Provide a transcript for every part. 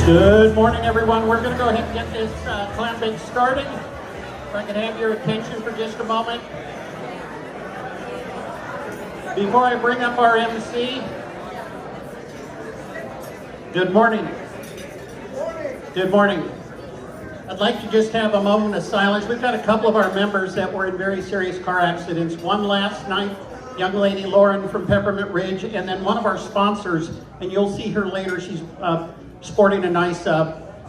Good morning, everyone. We're going to go ahead and get this clam bake started. If I can have your attention for just a moment. Before I bring up our MC, good morning. Good morning. I'd like to just have a moment of silence. We've got a couple of our members that were in very serious car accidents. One last night, young lady Lauren from Peppermint Ridge, and then one of our sponsors, and you'll see her later. She's sporting a nice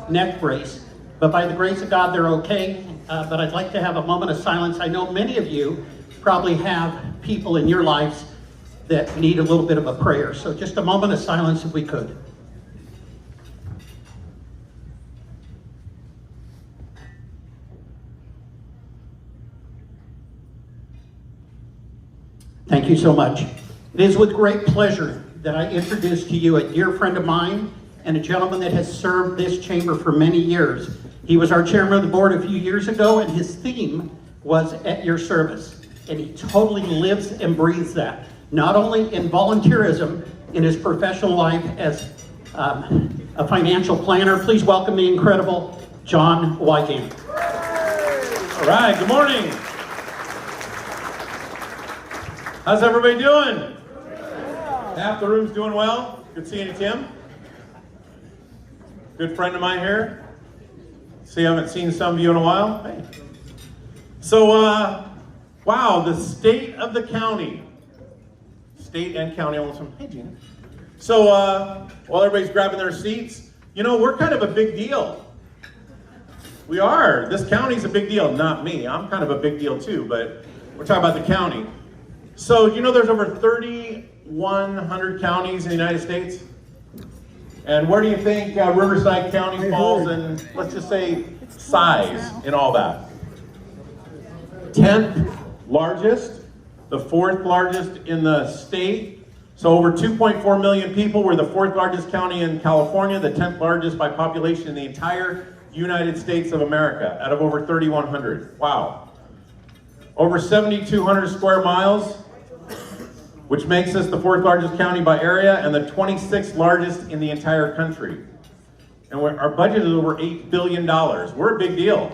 neck brace. But by the grace of God, they're okay. But I'd like to have a moment of silence. I know many of you probably have people in your lives that need a little bit of a prayer. So just a moment of silence if we could. Thank you so much. It is with great pleasure that I introduce to you a dear friend of mine and a gentleman that has served this chamber for many years. He was our chairman of the board a few years ago, and his theme was "At Your Service." And he totally lives and breathes that, not only in volunteerism, in his professional life as a financial planner. Please welcome the incredible John Wygant. All right, good morning. How's everybody doing? Half the room's doing well. Good seeing you, Tim. Good friend of mine here. See, I haven't seen some of you in a while. Hey. So, wow, the state of the county. State and county almost. Hey, Gina. So, while everybody's grabbing their seats, you know, we're kind of a big deal. We are. This county's a big deal. Not me. I'm kind of a big deal too, but we're talking about the county. So, you know, there's over 3,100 counties in the United States. And where do you think Riverside County falls in, let's just say, size in all that? 10th largest, the 4th largest in the state. So over 2.4 million people. We're the 4th largest county in California, the 10th largest by population in the entire United States of America, out of over 3,100. Wow. Over 7,200 square miles, which makes us the 4th largest county by area and the 26th largest in the entire country. And our budget is over $8 billion. We're a big deal.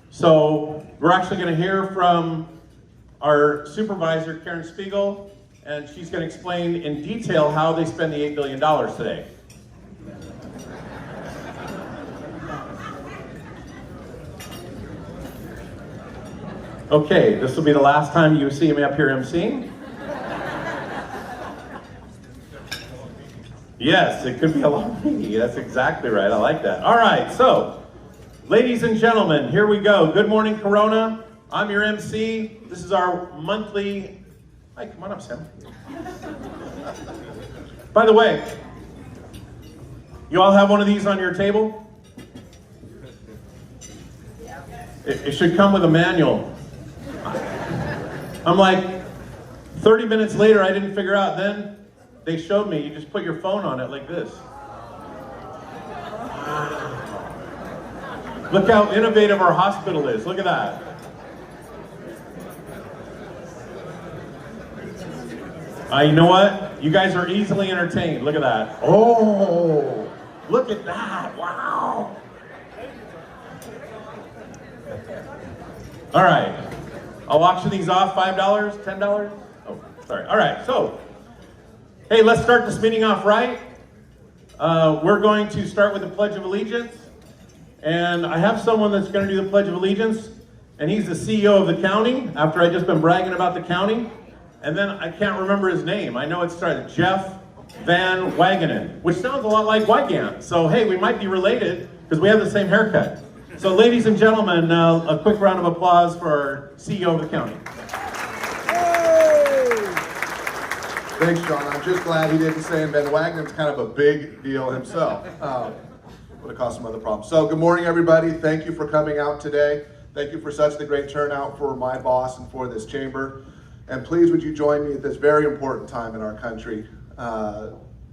So we're actually going to hear from our supervisor, Karen Spiegel, and she's going to explain in detail how they spend the $8 billion today. Okay, this will be the last time you see me up here emceeing. Yes, it could be a long meeting. That's exactly right. I like that. All right, so, ladies and gentlemen, here we go. Good morning, Corona. I'm your MC. This is our monthly... Hi, come on up, Sam. By the way, you all have one of these on your table? It should come with a manual. I'm like, 30 minutes later, I didn't figure out. Then they showed me, you just put your phone on it like this. Look how innovative our hospital is. Look at that. You know what? You guys are easily entertained. Look at that. Oh, look at that. Wow. All right. I'll auction these off. $5, $10. Oh, sorry. All right. So, hey, let's start this meeting off right. We're going to start with the Pledge of Allegiance. And I have someone that's going to do the Pledge of Allegiance. And he's the CEO of the county, after I've just been bragging about the county. And then I can't remember his name. I know it started Jeff Van Wagenen, which sounds a lot like Wygant. So, hey, we might be related because we have the same haircut. So, ladies and gentlemen, a quick round of applause for our CEO of the county. Thanks, John. I'm just glad he didn't say Van Wagenen's kind of a big deal himself. Would have caused some other problems. So good morning, everybody. Thank you for coming out today. Thank you for such a great turnout for my boss and for this chamber. And please, would you join me at this very important time in our country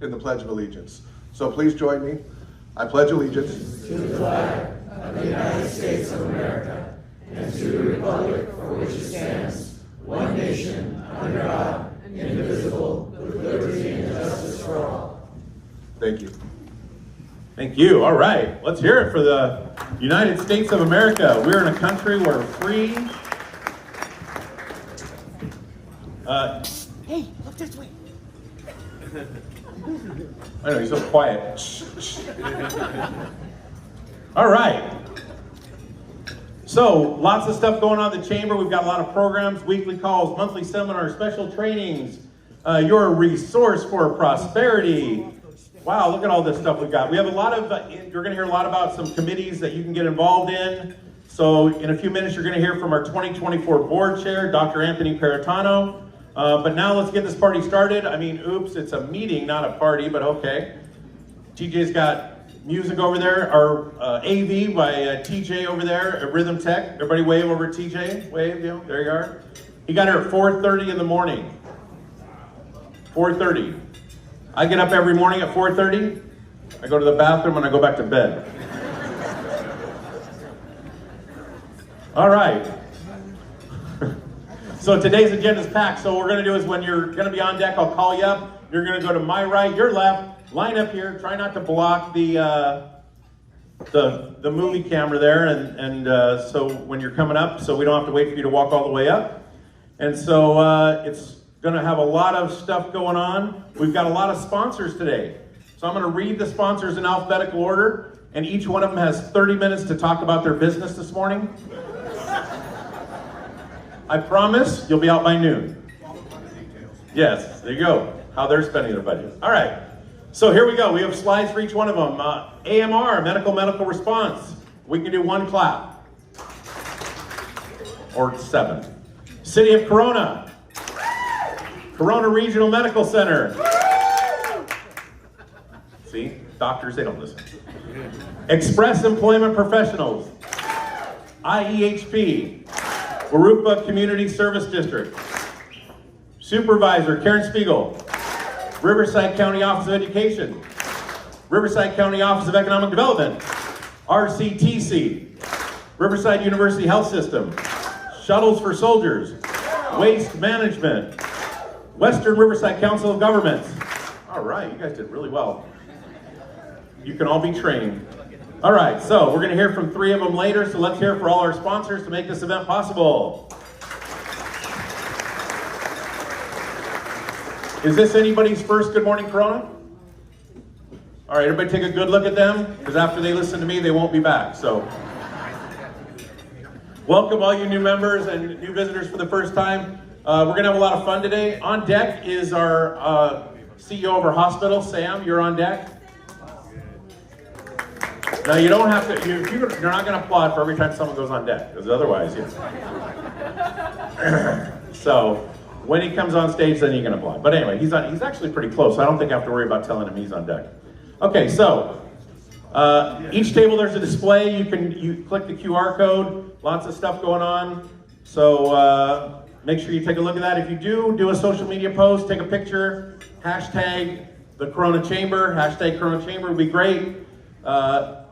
in the Pledge of Allegiance. So please join me. I pledge allegiance to the flag of the United States of America and to the republic for which it stands, one nation, under God, indivisible, with liberty and justice for all. Thank you. Thank you. All right. Let's hear it for the United States of America. We're in a country where free. Hey, look this way. I know, he's so quiet. Shh, shh. All right. So, lots of stuff going on in the chamber. We've got a lot of programs, weekly calls, monthly seminars, special trainings, your resource for prosperity. Wow, look at all this stuff we've got. We have a lot of, you're going to hear a lot about some committees that you can get involved in. So, in a few minutes, you're going to hear from our 2024 board chair, Dr. Anthony Peritano. But now let's get this party started. I mean, oops, it's a meeting, not a party, but okay. TJ's got music over there, our AV by TJ over there at Rhythm Tech. Everybody wave over at TJ. Wave, you know, there you are. He got here at 4:30 in the morning. 4:30. I get up every morning at 4:30. I go to the bathroom and I go back to bed. All right. So today's agenda is packed. So what we're going to do is when you're going to be on deck, I'll call you up. You're going to go to my right, your left, line up here. Try not to block the movie camera there, and so when you're coming up, so we don't have to wait for you to walk all the way up. And so it's going to have a lot of stuff going on. We've got a lot of sponsors today. So I'm going to read the sponsors in alphabetical order, and each one of them has 30 minutes to talk about their business this morning. I promise you'll be out by noon. Yes, there you go. How they're spending their budget. All right. So here we go. We have slides for each one of them. AMR, medical response. We can do one clap. Or 7. City of Corona. Corona Regional Medical Center. See? Doctors, they don't listen. Express Employment Professionals. IEHP. Warupa Community Service District. Supervisor Karen Spiegel. Riverside County Office of Education. Riverside County Office of Economic Development. RCTC. Riverside University Health System. Shuttles for Soldiers. Waste Management. Western Riverside Council of Governments. All right, you guys did really well. You can all be trained. All right, so we're going to hear from 3 of them later, so let's hear for all our sponsors to make this event possible. Is this anybody's first Good Morning Corona? All right, everybody take a good look at them, because after they listen to me, they won't be back, so. Welcome all you new members and new visitors for the first time. We're going to have a lot of fun today. On deck is our CEO of our hospital, Sam, you're on deck. Now you don't have to, you're not going to applaud for every time someone goes on deck, because otherwise, So, when he comes on stage, then you can applaud. But anyway, he's actually pretty close, so I don't think I have to worry about telling him he's on deck. Okay, so, each table there's a display, you click the QR code, lots of stuff going on. So, make sure you take a look at that. If you do a social media post, take a picture, hashtag the Corona Chamber, hashtag Corona Chamber would be great.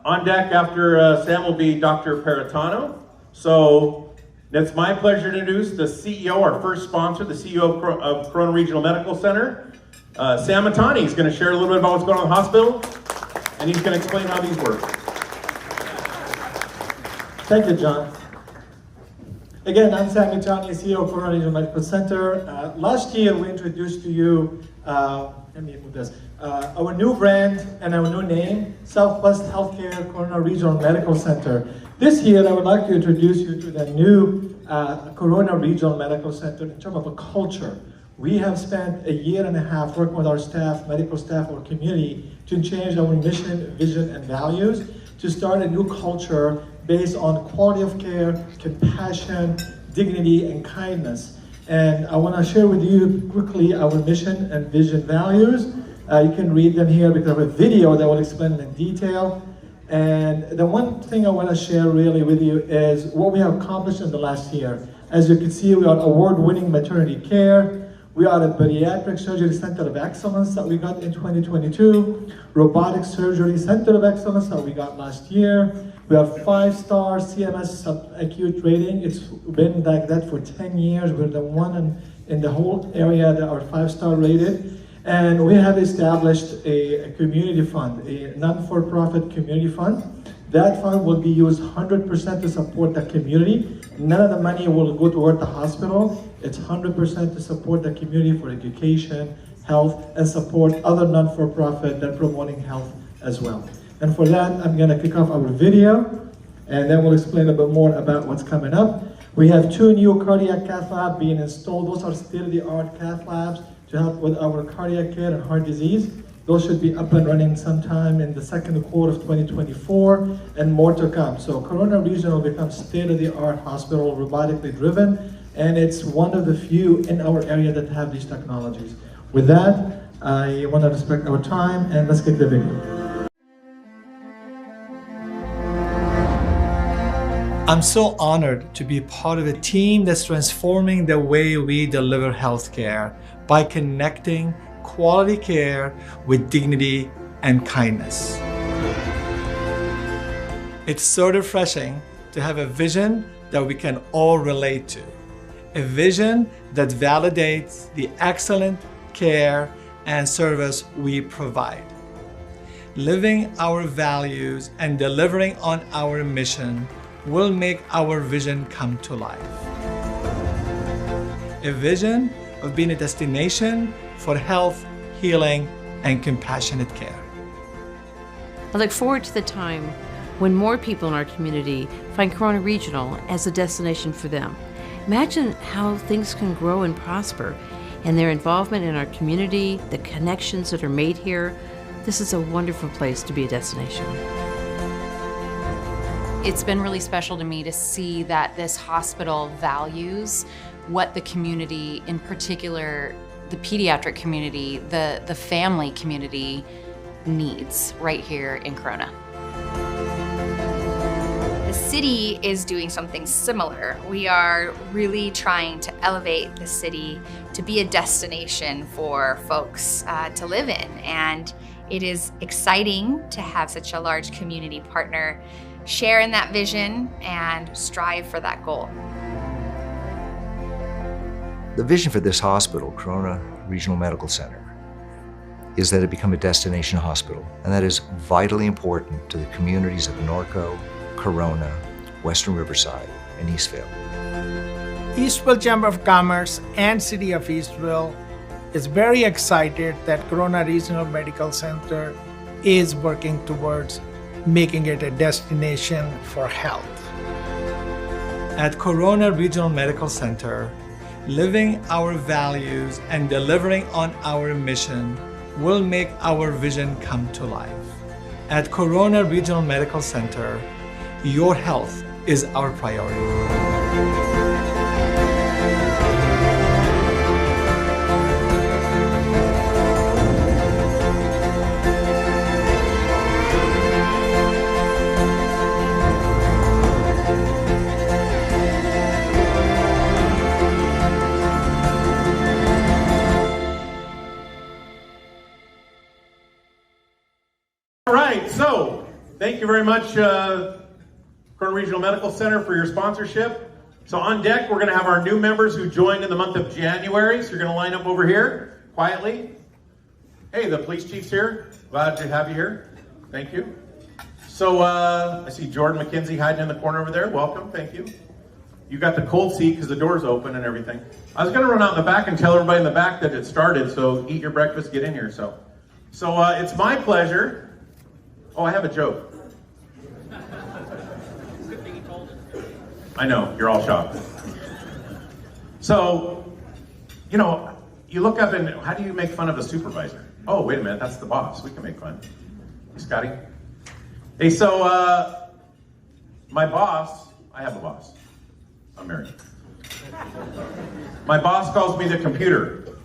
On deck after Sam will be Dr. Peritano. So it's my pleasure to introduce the CEO, our first sponsor, the CEO of Corona Regional Medical Center. Sam Matani is going to share a little bit about what's going on in the hospital, and he's going to explain how these work. Thank you, John. Again, I'm Sam Matani, CEO of Corona Regional Medical Center. Last year, we introduced to you, let me move this, our new brand and our new name, Southwest Healthcare Corona Regional Medical Center. This year, I would like to introduce you to the new Corona Regional Medical Center in terms of a culture. We have spent 1.5 years working with our staff, medical staff, our community, to change our mission, vision, and values, to start a new culture based on quality of care, compassion, dignity, and kindness. And I want to share with you quickly our mission and vision values. You can read them here because I have a video that will explain in detail. And the one thing I want to share really with you is what we have accomplished in the last year. As you can see, we are award-winning maternity care. We are a pediatric surgery center of excellence that we got in 2022. Robotic surgery center of excellence that we got last year. We have 5-star CMS subacute rating. It's been like that for 10 years. We're the one in the whole area that are 5-star rated. And we have established a community fund, a non-for-profit community fund. That fund will be used 100% to support the community. None of the money will go toward the hospital. It's 100% to support the community for education, health, and support other non-for-profit that are promoting health as well. And for that, I'm gonna kick off our video, and then we'll explain a bit more about what's coming up. We have 2 new cardiac cath labs being installed. Those are state-of-the-art cath labs to help with our cardiac care and heart disease. Those should be up and running sometime in the second quarter of 2024, and more to come. So Corona Regional will become state-of-the-art hospital, robotically driven, and it's one of the few in our area that have these technologies. With that, I want to respect our time, and let's get the video. I'm so honored to be part of a team that's transforming the way we deliver healthcare by connecting quality care with dignity and kindness. It's so refreshing to have a vision that we can all relate to. A vision that validates the excellent care and service we provide. Living our values and delivering on our mission will make our vision come to life. A vision of being a destination for health, healing, and compassionate care. I look forward to the time when more people in our community find Corona Regional as a destination for them. Imagine how things can grow and prosper, and their involvement in our community, the connections that are made here. This is a wonderful place to be a destination. It's been really special to me to see that this hospital values what the community, in particular the pediatric community, the family community needs right here in Corona. The city is doing something similar. We are really trying to elevate the city to be a destination for folks to live in. And it is exciting to have such a large community partner share in that vision and strive for that goal. The vision for this hospital, Corona Regional Medical Center, is that it become a destination hospital, and that is vitally important to the communities of Norco, Corona, Western Riverside, and Eastville. Eastville Chamber of Commerce and City of Eastville is very excited that Corona Regional Medical Center is working towards making it a destination for health. At Corona Regional Medical Center, living our values and delivering on our mission will make our vision come to life. At Corona Regional Medical Center, your health is our priority. All right, so thank you very much, Corona Regional Medical Center, for your sponsorship. So on deck, we're going to have our new members who joined in the month of January. So you're going to line up over here quietly. Hey, the police chief's here. Glad to have you here. Thank you. So I see Jordan McKenzie hiding in the corner over there. Welcome. Thank you. You got the cold seat because the door's open and everything. I was going to run out in the back and tell everybody in the back that it started. So eat your breakfast, get in here. So it's my pleasure. Oh, I have a joke. I know, you're all shocked. So, you look up and how do you make fun of a supervisor? Oh, wait a minute, that's the boss. We can make fun. Hey, Scotty. Hey, so my boss, I have a boss. I'm married. My boss calls me the computer.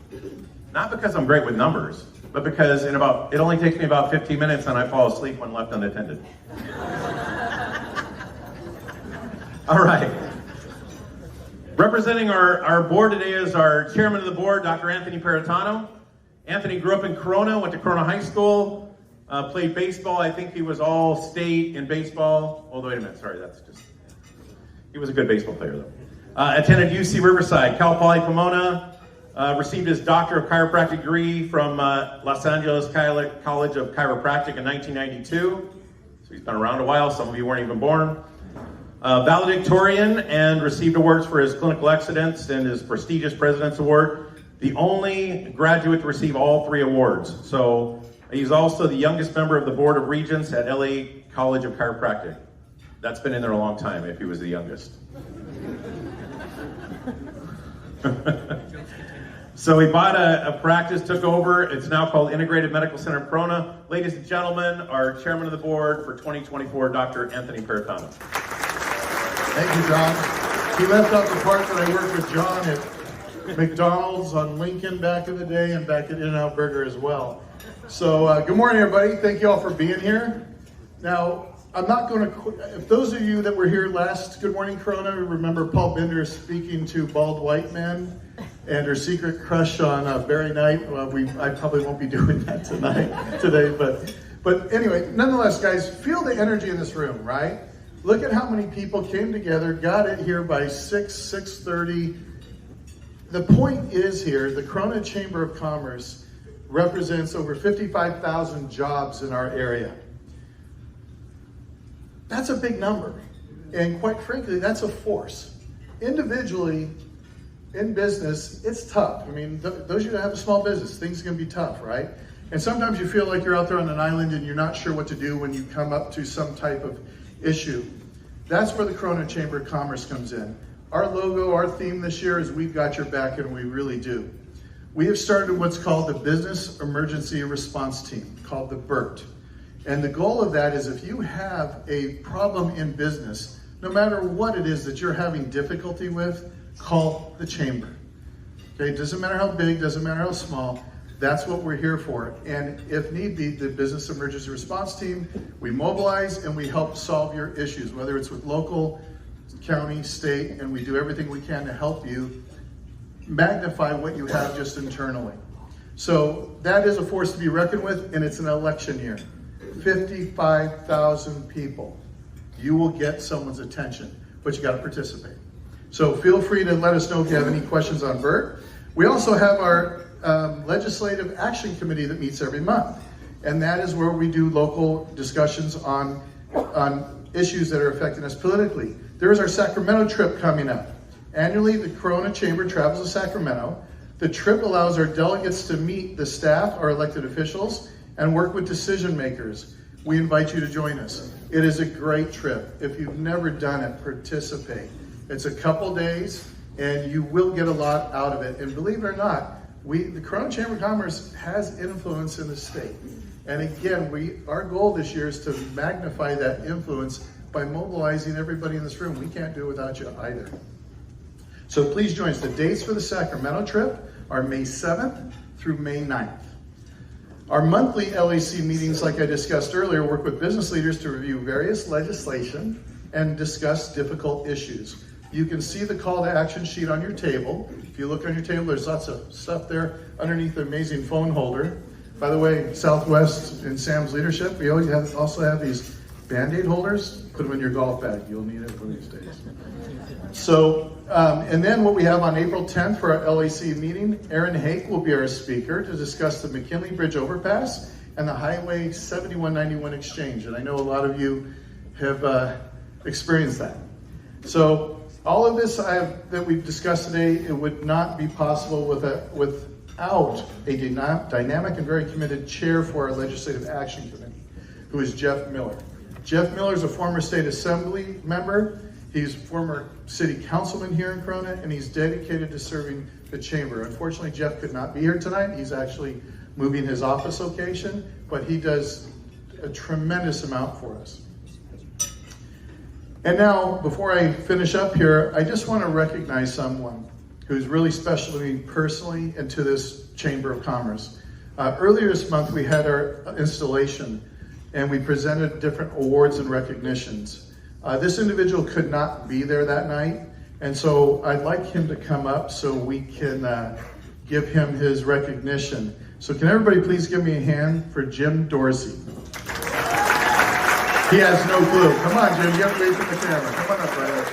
Not because I'm great with numbers, but because it only takes me about 15 minutes and I fall asleep when left unattended. All right. Representing our board today is our chairman of the board, Dr. Anthony Peritano. Anthony grew up in Corona, went to Corona High School, played baseball. I think he was all state in baseball. Oh, wait a minute, sorry, he was a good baseball player though. Attended UC Riverside, Cal Poly Pomona, Received his Doctor of Chiropractic degree from Los Angeles College of Chiropractic in 1992. So he's been around a while. Some of you weren't even born. Valedictorian and received awards for his clinical excellence and his prestigious President's Award. The only graduate to receive all 3 awards. So he's also the youngest member of the Board of Regents at LA College of Chiropractic. That's been in there a long time if he was the youngest. So he bought a practice, took over. It's now called Integrated Medical Center Corona. Ladies and gentlemen, our chairman of the board for 2024, Dr. Anthony Peritano. Thank you, John. He left out the part that I worked with John at McDonald's on Lincoln back in the day and back at In-N-Out Burger as well. So good morning, everybody. Thank you all for being here. Now, I'm not going to, if those of you that were here last Good Morning Corona remember Paul Bender speaking to bald white men and her secret crush on Barry Knight. Well, I probably won't be doing that today, but anyway, nonetheless, guys, feel the energy in this room, right? Look at how many people came together, got it here by 6:30. The point is here, the Corona Chamber of Commerce represents over 55,000 jobs in our area. That's a big number, and quite frankly, that's a force. Individually, in business, it's tough. I mean, those of you that have a small business, things can be tough, right? And sometimes you feel like you're out there on an island and you're not sure what to do when you come up to some type of issue. That's where the Corona Chamber of Commerce comes in. Our logo, our theme this year is We've Got Your Back, and we really do. We have started what's called the Business Emergency Response Team, called the BERT. And the goal of that is if you have a problem in business, no matter what it is that you're having difficulty with, call the chamber. Okay, doesn't matter how big, doesn't matter how small, that's what we're here for. And if need be, the Business Emergency Response Team, we mobilize and we help solve your issues, whether it's with local, county, state, and we do everything we can to help you magnify what you have just internally. So that is a force to be reckoned with, and it's an election year. 55,000 people. You will get someone's attention, but you got to participate. So feel free to let us know if you have any questions on BERT. We also have our Legislative Action Committee that meets every month, and that is where we do local discussions on issues that are affecting us politically. There is our Sacramento trip coming up. Annually, the Corona Chamber travels to Sacramento. The trip allows our delegates to meet the staff, our elected officials, and work with decision makers. We invite you to join us. It is a great trip. If you've never done it, participate. It's a couple days, and you will get a lot out of it. And believe it or not, the Corona Chamber of Commerce has influence in the state. And again, our goal this year is to magnify that influence by mobilizing everybody in this room. We can't do it without you either. So please join us. The dates for the Sacramento trip are May 7th through May 9th. Our monthly LAC meetings, like I discussed earlier, work with business leaders to review various legislation and discuss difficult issues. You can see the call to action sheet on your table. If you look on your table, there's lots of stuff there underneath the amazing phone holder. By the way, Southwest and Sam's leadership, we always also have these Band-Aid holders. Put them in your golf bag. You'll need it one of these days. So, and then what we have on April 10th for our LAC meeting, Aaron Hake will be our speaker to discuss the McKinley Bridge overpass and the Highway 7191 exchange. And I know a lot of you have experienced that. So all of this that we've discussed today, it would not be possible without a dynamic and very committed chair for our Legislative Action Committee, who is Jeff Miller. Jeff Miller is a former state assembly member. He's former city councilman here in Corona, and he's dedicated to serving the chamber. Unfortunately, Jeff could not be here tonight. He's actually moving his office location, but he does a tremendous amount for us. And now, before I finish up here, I just want to recognize someone who's really special to me personally and to this Chamber of Commerce. Earlier this month, we had our installation, and we presented different awards and recognitions. This individual could not be there that night, and so I'd like him to come up so we can give him his recognition. So can everybody please give me a hand for Jim Dorsey? He has no clue. Come on, Jim, you have to wait for the camera. Come on up, brother.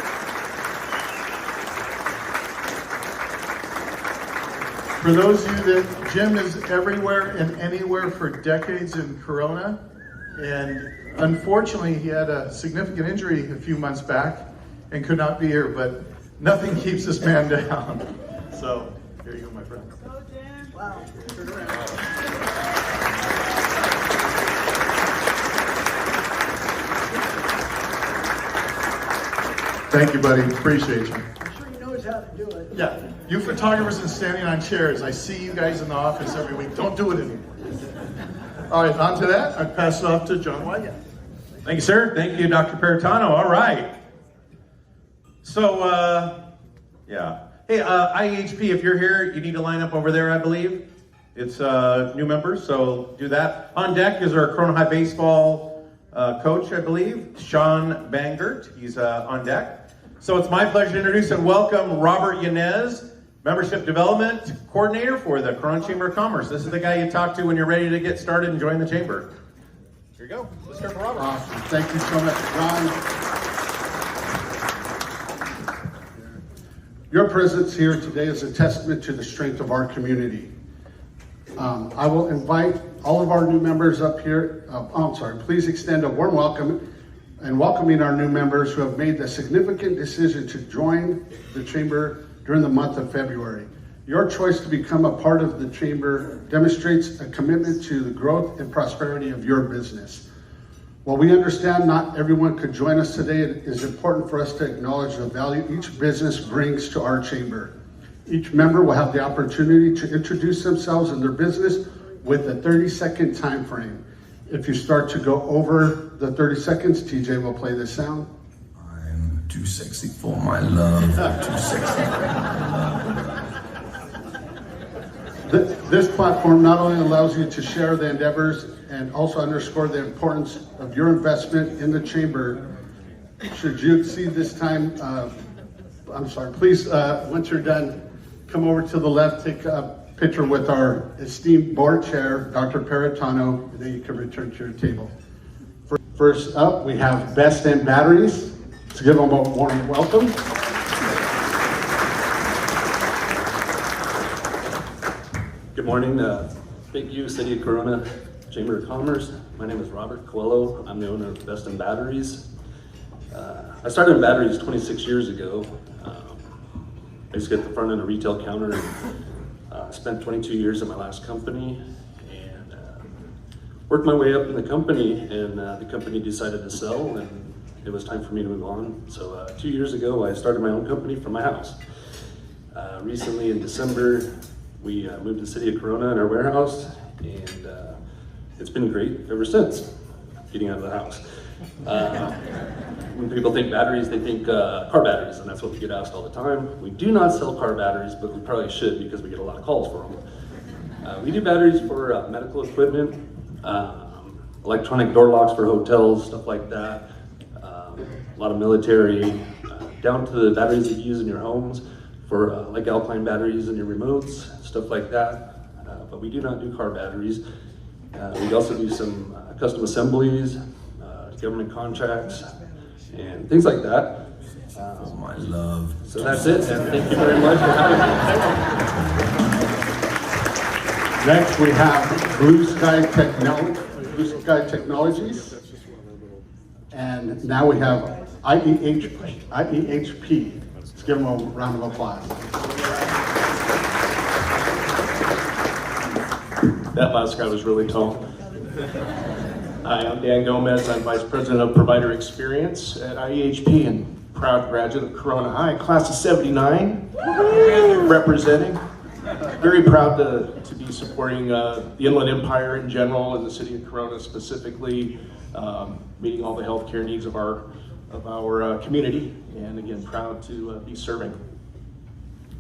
For those of you that, Jim is everywhere and anywhere for decades in Corona, and unfortunately he had a significant injury a few months back and could not be here, but nothing keeps this man down. So, here you go, my friend. Go, Jim. Wow. Turn around. Thank you, buddy. Appreciate you. I'm sure he knows how to do it. Yeah, you photographers and standing on chairs. I see you guys in the office every week. Don't do it anymore. All right, on to that. I pass it off to John Wygant. Thank you, sir. Thank you, Dr. Peritano. All right. So, yeah. Hey, IHP, if you're here, you need to line up over there, I believe. It's new members, so do that. On deck is our Corona High baseball coach, I believe, Sean Bangert. He's on deck. So it's my pleasure to introduce and welcome Robert Yanez, Membership Development Coordinator for the Corona Chamber of Commerce. This is the guy you talk to when you're ready to get started and join the chamber. Here you go. Let's start with Robert. Awesome. Thank you so much, John. Your presence here today is a testament to the strength of our community. I will invite all of our new members up here. Please extend a warm welcome and welcoming our new members who have made the significant decision to join the chamber during the month of February. Your choice to become a part of the chamber demonstrates a commitment to the growth and prosperity of your business. While we understand not everyone could join us today, it is important for us to acknowledge the value each business brings to our chamber. Each member will have the opportunity to introduce themselves and their business with a 30-second time frame. If you start to go over the 30 seconds, TJ will play the sound. I'm too sexy for my love, too sexy for my love. This platform not only allows you to share the endeavors and also underscore the importance of your investment in the chamber. Should you exceed this time, please, once you're done, come over to the left, take a picture with our esteemed board chair, Dr. Peritano, and then you can return to your table. First up, we have Best End Batteries. Let's give them a warm welcome. Good morning. Thank you, City of Corona Chamber of Commerce. My name is Robert Coelho. I'm the owner of Best in Batteries. I started in batteries 26 years ago. I used to get the front end of retail counter and spent 22 years at my last company and worked my way up in the company, and the company decided to sell and it was time for me to move on. So 2 years ago, I started my own company from my house. Recently in December, we moved to the City of Corona in our warehouse, and it's been great ever since, getting out of the house. When people think batteries, they think car batteries, and that's what we get asked all the time. We do not sell car batteries, but we probably should because we get a lot of calls for them. We do batteries for medical equipment, electronic door locks for hotels, stuff like that. A lot of military, down to the batteries that you use in your homes for like alkaline batteries in your remotes, stuff like that. But we do not do car batteries. We also do some custom assemblies, government contracts, and things like that. My love. So that's it, and thank you very much for having me. Next, we have Blue Sky Technologies. And now we have IEHP. Let's give them a round of applause. That last guy was really tall. Hi, I'm Dan Gomez. I'm Vice President of Provider Experience at IEHP and proud graduate of Corona High, class of 79, representing. Very proud to be supporting the Inland Empire in general and the City of Corona specifically, meeting all the healthcare needs of our community, and again, proud to be serving.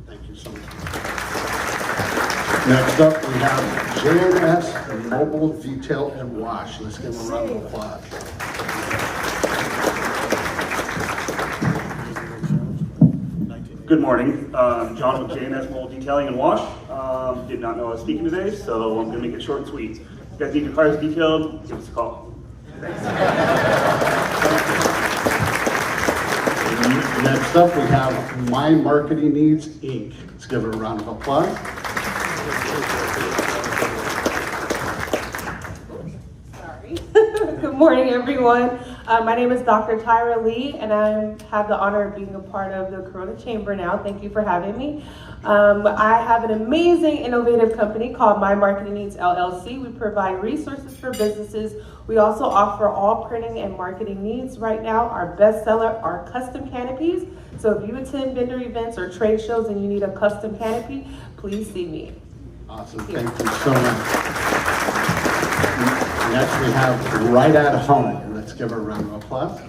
Thank you so much. Next up, we have JMS Mobile Detail and Wash. Let's give them a round of applause. Good morning. John with JMS Mobile Detailing and Wash. Did not know I was speaking today, so I'm going to make it short and sweet. If you guys need your cars detailed, give us a call. Thanks. Next up, we have My Marketing Needs, Inc. Let's give it a round of applause. Good morning, everyone. My name is Dr. Tyra Lee, and I have the honor of being a part of the Corona Chamber now. Thank you for having me. I have an amazing, innovative company called My Marketing Needs LLC. We provide resources for businesses. We also offer all printing and marketing needs. Right now, our bestseller are custom canopies. So if you attend vendor events or trade shows and you need a custom canopy, please see me. Awesome, thank you so much. Next we have Right at Home. Let's give her a round of applause.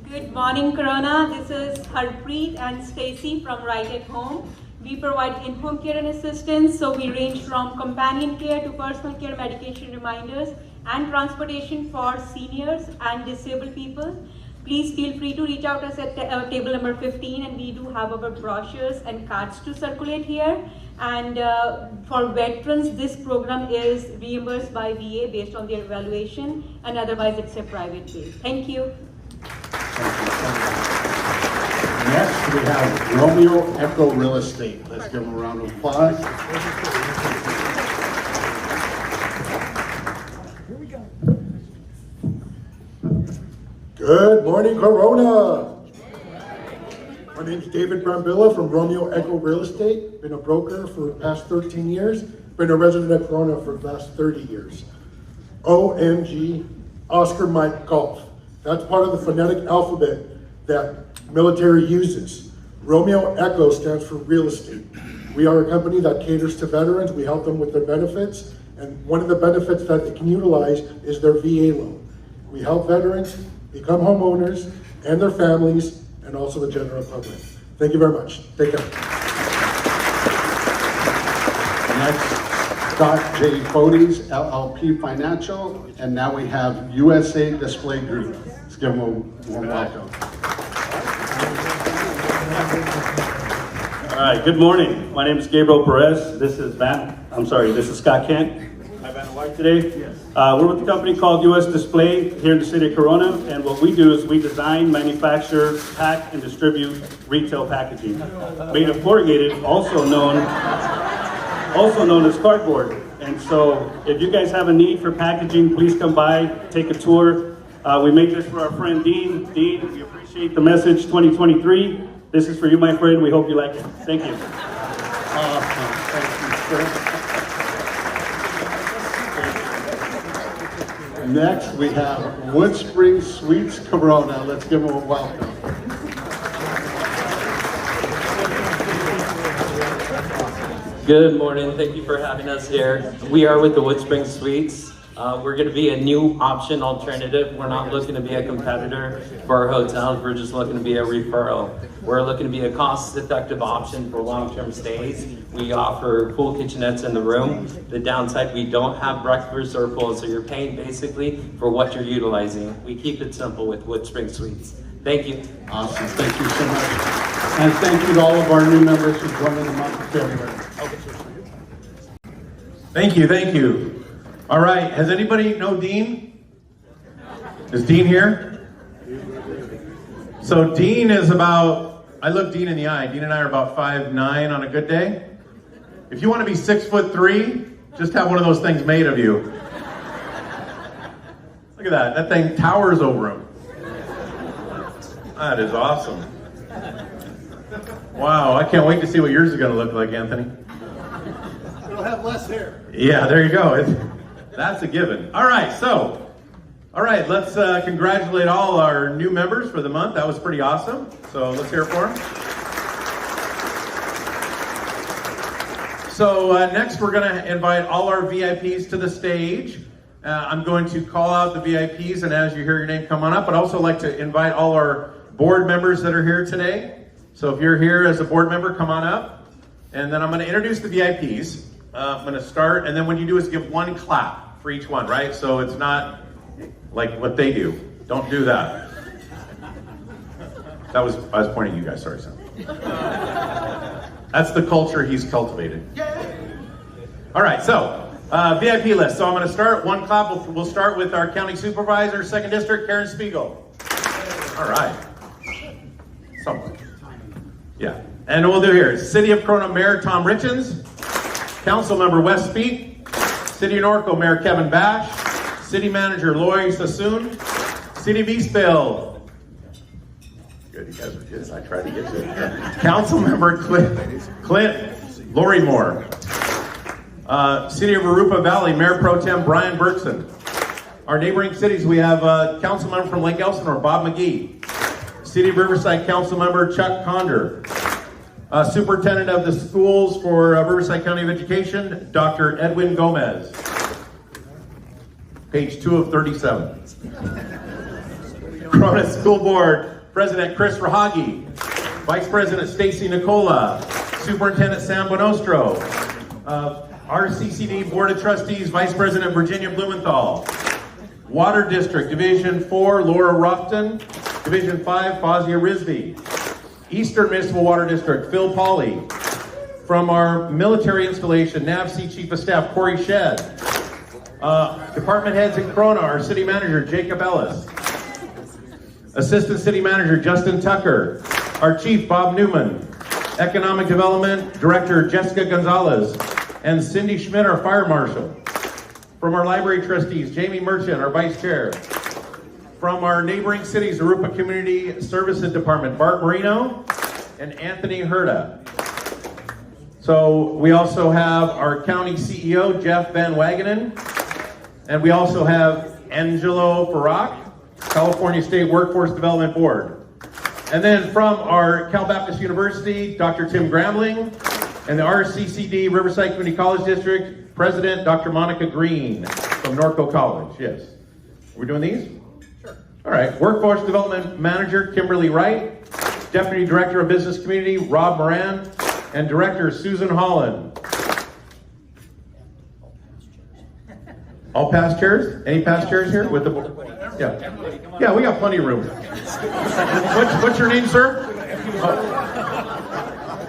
Good morning, Corona. This is Harpreet and Stacy from Right at Home. We provide in-home care and assistance, so we range from companion care to personal care, medication reminders, and transportation for seniors and disabled people. Please feel free to reach out to us at table number 15, and we do have our brochures and cards to circulate here. And for veterans, this program is reimbursed by VA based on their evaluation, and otherwise it's a private pay. Thank you. Next we have Romeo Echo Real Estate. Let's give them a round of applause. Good morning, Corona. My name is David Brambilla from Romeo Echo Real Estate. Been a broker for the past 13 years. Been a resident of Corona for the last 30 years. OMG, Oscar Mike Golf. That's part of the phonetic alphabet that military uses. Romeo Echo stands for real estate. We are a company that caters to veterans. We help them with their benefits. And one of the benefits that they can utilize is their VA loan. We help veterans become homeowners and their families, and also the general public. Thank you very much. Take care. Next, Scott J. Fodes, LLP Financial, and now we have USA Display Group. Let's give them a warm welcome. All right, good morning. My name is Gabriel Perez. This is Scott Kent. Hi, Van White today. Yes. We're with a company called US Display here in the city of Corona, and what we do is we design, manufacture, pack, and distribute retail packaging made of corrugated, also known as cardboard. And so, if you guys have a need for packaging, please come by, take a tour. We made this for our friend Dean. Dean, we appreciate the message 2023. This is for you, my friend. We hope you like it. Thank you. Awesome. Thank you, sir. Next, we have Woodspring Suites Corona. Let's give them a welcome. Good morning. Thank you for having us here. We are with the Woodspring Suites. We're going to be a new option alternative. We're not looking to be a competitor for our hotels. We're just looking to be a referral. We're looking to be a cost-effective option for long-term stays. We offer pool kitchenettes in the room. The downside, we don't have breakfast or pool, so you're paying basically for what you're utilizing. We keep it simple with Woodspring Suites. Thank you. Awesome. Thank you so much. And thank you to all of our new members who joined in the month of February. Thank you, thank you. All right, has anybody know Dean? Is Dean here? So Dean is about, I look Dean in the eye. Dean and I are about 5'9" on a good day. If you want to be 6'3", just have one of those things made of you. Look at that, that thing towers over him. That is awesome. Wow, I can't wait to see what yours is going to look like, Anthony. It'll have less hair. Yeah, there you go. That's a given. All right, let's congratulate all our new members for the month. That was pretty awesome. So let's hear it for them. So next we're going to invite all our VIPs to the stage. I'm going to call out the VIPs, and as you hear your name, come on up. I'd also like to invite all our board members that are here today. So if you're here as a board member, come on up. And then I'm going to introduce the VIPs. I'm going to start, and then what you do is give one clap for each one, right? So it's not like what they do. Don't do that. I was pointing at you guys, sorry, son. That's the culture he's cultivated. All right, so VIP list. So I'm going to start one clap. We'll start with our county supervisor, 2nd District, Karen Spiegel. All right. Someone. Yeah. And we'll do here. City of Corona Mayor Tom Richens, Council Member Wes Speak, City of Norco Mayor Kevin Bash, City Manager Lori Sassoon, City of Eastville. Good, you guys are good. I tried to get you. Council Member Clint Lori Moore. City of Arupa Valley, Mayor Pro Tem Brian Bergson. Our neighboring cities, we have Council Member from Lake Elsinore, Bob McGee. City of Riverside Council Member Chuck Conder. Superintendent of the Schools for Riverside County of Education, Dr. Edwin Gomez. Page 2 of 37. Corona School Board President Chris Rahagi. Vice President Stacy Nicola. Superintendent Sam Bonostro. RCCD Board of Trustees, Vice President Virginia Blumenthal. Water District, Division 4, Laura Ruffton. Division 5, Fazia Risby. Eastern Municipal Water District, Phil Pauley. From our military installation, NAVC Chief of Staff, Corey Shedd. Department heads in Corona, our City Manager, Jacob Ellis. Assistant City Manager, Justin Tucker. Our Chief, Bob Newman. Economic Development Director, Jessica Gonzalez. And Cindy Schmidt, our Fire Marshal. From our library trustees, Jamie Merchant, our Vice Chair. From our neighboring cities, Arupa Community Services Department, Bart Marino and Anthony Herda. So we also have our county CEO, Jeff Van Wagenen. And we also have Angelo Farrak, California State Workforce Development Board. And then from our Cal Baptist University, Dr. Tim Grambling. And the RCCD Riverside Community College District, President Dr. Monica Green from Norco College. Yes. We're doing these? Sure. All right. Workforce Development Manager, Kimberly Wright. Deputy Director of Business Community, Rob Moran. And Director, Susan Holland. All past chairs? Any past chairs here? With the yeah. Yeah, we got plenty of room. What's your name, sir? Oh.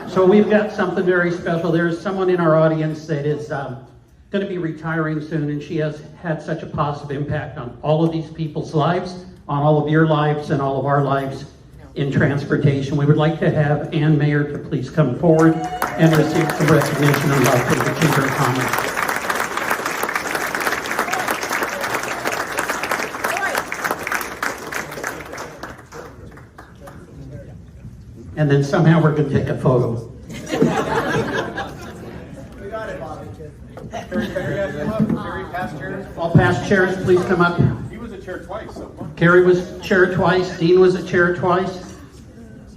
So we've got something very special. There's someone in our audience that is going to be retiring soon, and she has had such a positive impact on all of these people's lives, on all of your lives, and all of our lives in transportation. We would like to have Ann Mayer to please come forward and receive some recognition and love from the Chamber of Commerce. And then somehow we're going to take a photo. All past chairs, please come up. He was a chair twice. So. Carrie was chair twice. Dean was a chair twice.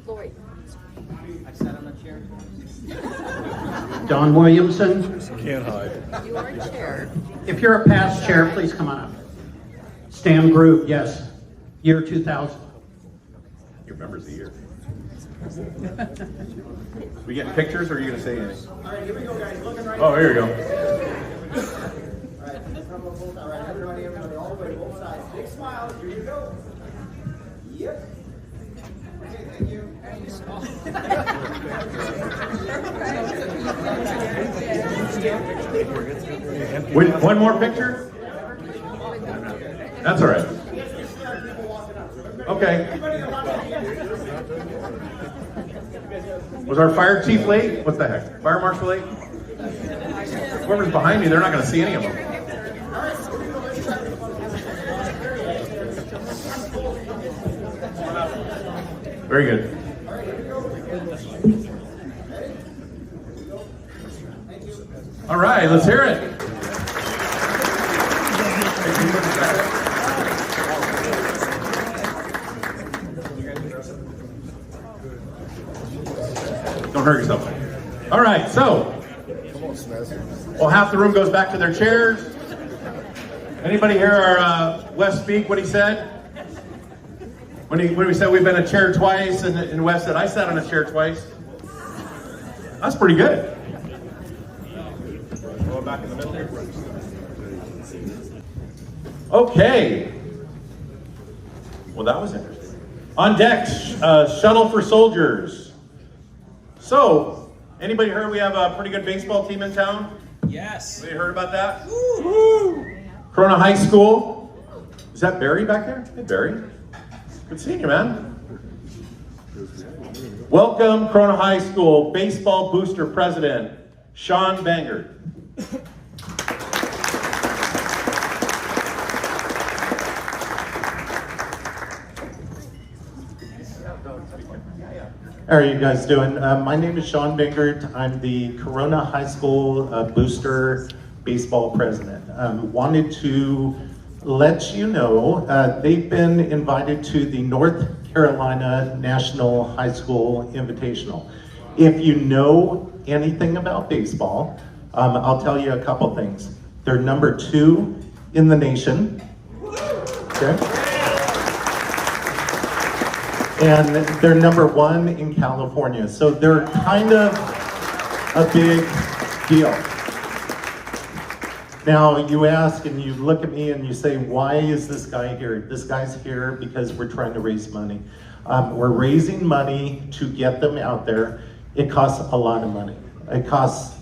Lloyd. I sat on the chair twice. Don Williamson. Can't hide. You are a chair. If you're a past chair, please come on up. Stan Groove, yes. Year 2000. He remembers the year. We getting pictures, or are you going to say anything? All right, here we go, guys. Looking right. Oh, here you go. All right, everybody, all the way, both sides. Big smile. Here you go. Yep. Okay, thank you. One more picture? That's all right. Okay. Was our fire chief late? What the heck? Fire marshal late? Whoever's behind me, they're not going to see any of them. Very good. All right, let's hear it. Don't hurt yourself. All right, so, well, half the room goes back to their chairs. Anybody hear our Wes speak what he said? When we said we've been a chair twice, and Wes said, I sat on a chair twice. That's pretty good. Going back in the middle here. Okay. Well, that was interesting. On deck, shuttle for soldiers. So, anybody heard we have a pretty good baseball team in town? Yes. Have you heard about that? Woo! Corona High School. Is that Barry back there? Hey, Barry. Good seeing you, man. Welcome, Corona High School Baseball Booster President, Sean Bangert. How are you guys doing? My name is Sean Bangert. I'm the Corona High School Booster Baseball President. Wanted to let you know they've been invited to the North Carolina National High School Invitational. If you know anything about baseball, I'll tell you a couple things. They're number 2 in the nation. Okay. And they're number 1 in California. So they're kind of a big deal. Now you ask and you look at me and you say, why is this guy here? This guy's here because we're trying to raise money. We're raising money to get them out there. It costs a lot of money. It costs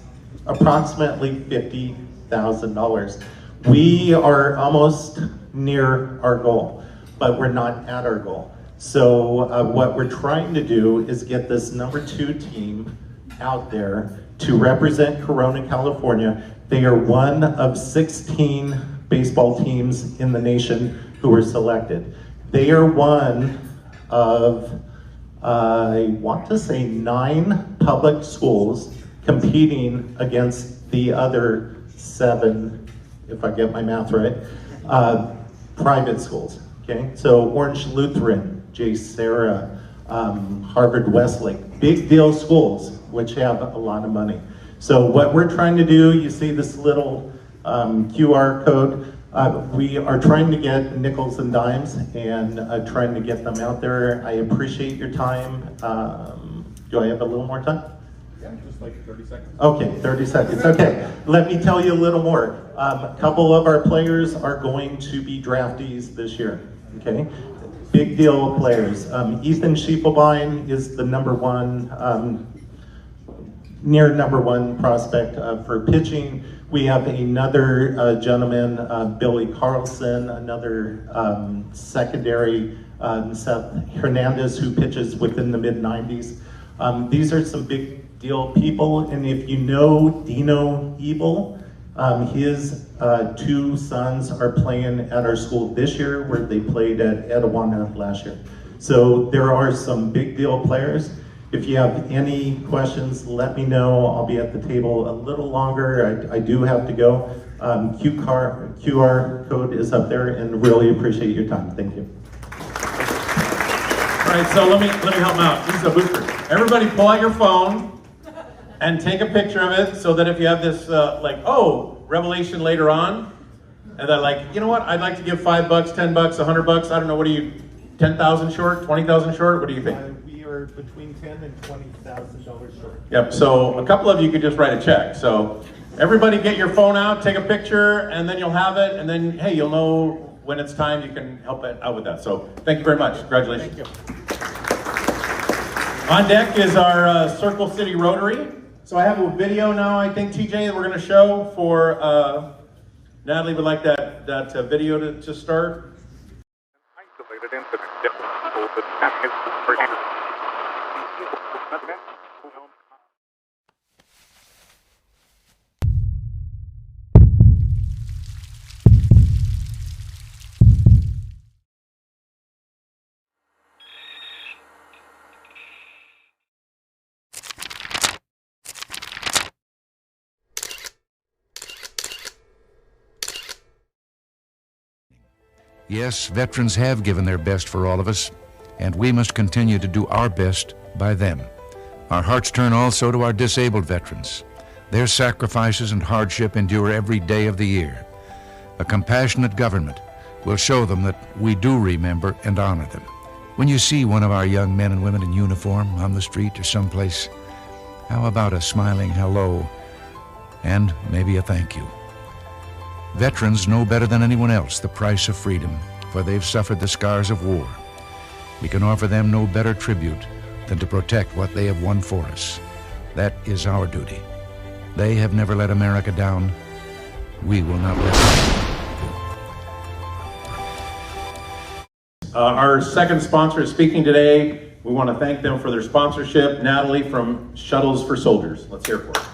approximately $50,000. We are almost near our goal, but we're not at our goal. So what we're trying to do is get this number 2 team out there to represent Corona, California. They are one of 16 baseball teams in the nation who were selected. They are one of, I want to say 9 public schools competing against the other 7, if I get my math right, private schools, okay? So Orange Lutheran, J. Sarah, Harvard Westlake, big deal schools which have a lot of money. So what we're trying to do, you see this little QR code, we are trying to get nickels and dimes and trying to get them out there. I appreciate your time. Do I have a little more time? Yeah, just like 30 seconds. Okay, 30 seconds, okay. Let me tell you a little more. A couple of our players are going to be draftees this year, okay? Big deal players. Ethan Schieffelbein is the number 1, near number 1 prospect for pitching. We have another gentleman, Billy Carlson, another secondary, Seth Hernandez, who pitches within the mid-90s. These are some big deal people, and if you know Dino Ebel, his 2 sons are playing at our school this year where they played at Etiwana last year. So there are some big deal players. If you have any questions, let me know. I'll be at the table a little longer. I do have to go. QR code is up there, and really appreciate your time. Thank you. All right, so let me help them out. This is a booster. Everybody pull out your phone and take a picture of it so that if you have this, revelation later on, and they're like, you know what, I'd like to give $5, $10, $100, I don't know, what are you, 10,000 short, 20,000 short, what do you think? We are between $10,000 and $20,000 short. Yep, so a couple of you could just write a check. So everybody get your phone out, take a picture, and then you'll have it, and then, hey, you'll know when it's time, you can help it out with that. So thank you very much, congratulations. Thank you. On deck is our Circle City Rotary. So I have a video now, I think, TJ, that we're gonna show for, Natalie would like that video to start. Isolated incident. The Yes, veterans have given their best for all of us, and we must continue to do our best by them. Our hearts turn also to our disabled veterans. Their sacrifices and hardship endure every day of the year. A compassionate government will show them that we do remember and honor them. When you see one of our young men and women in uniform on the street or someplace, how about a smiling hello and maybe a thank you? Veterans know better than anyone else the price of freedom, for they've suffered the scars of war. We can offer them no better tribute than to protect what they have won for us. That is our duty. They have never let America down. We will not let them. Our second sponsor is speaking today. We want to thank them for their sponsorship. Natalie from Shuttles for Soldiers. Let's hear it for her.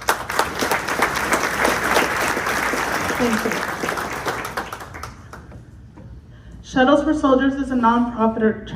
Thank you. Shuttles for Soldiers is a nonprofit,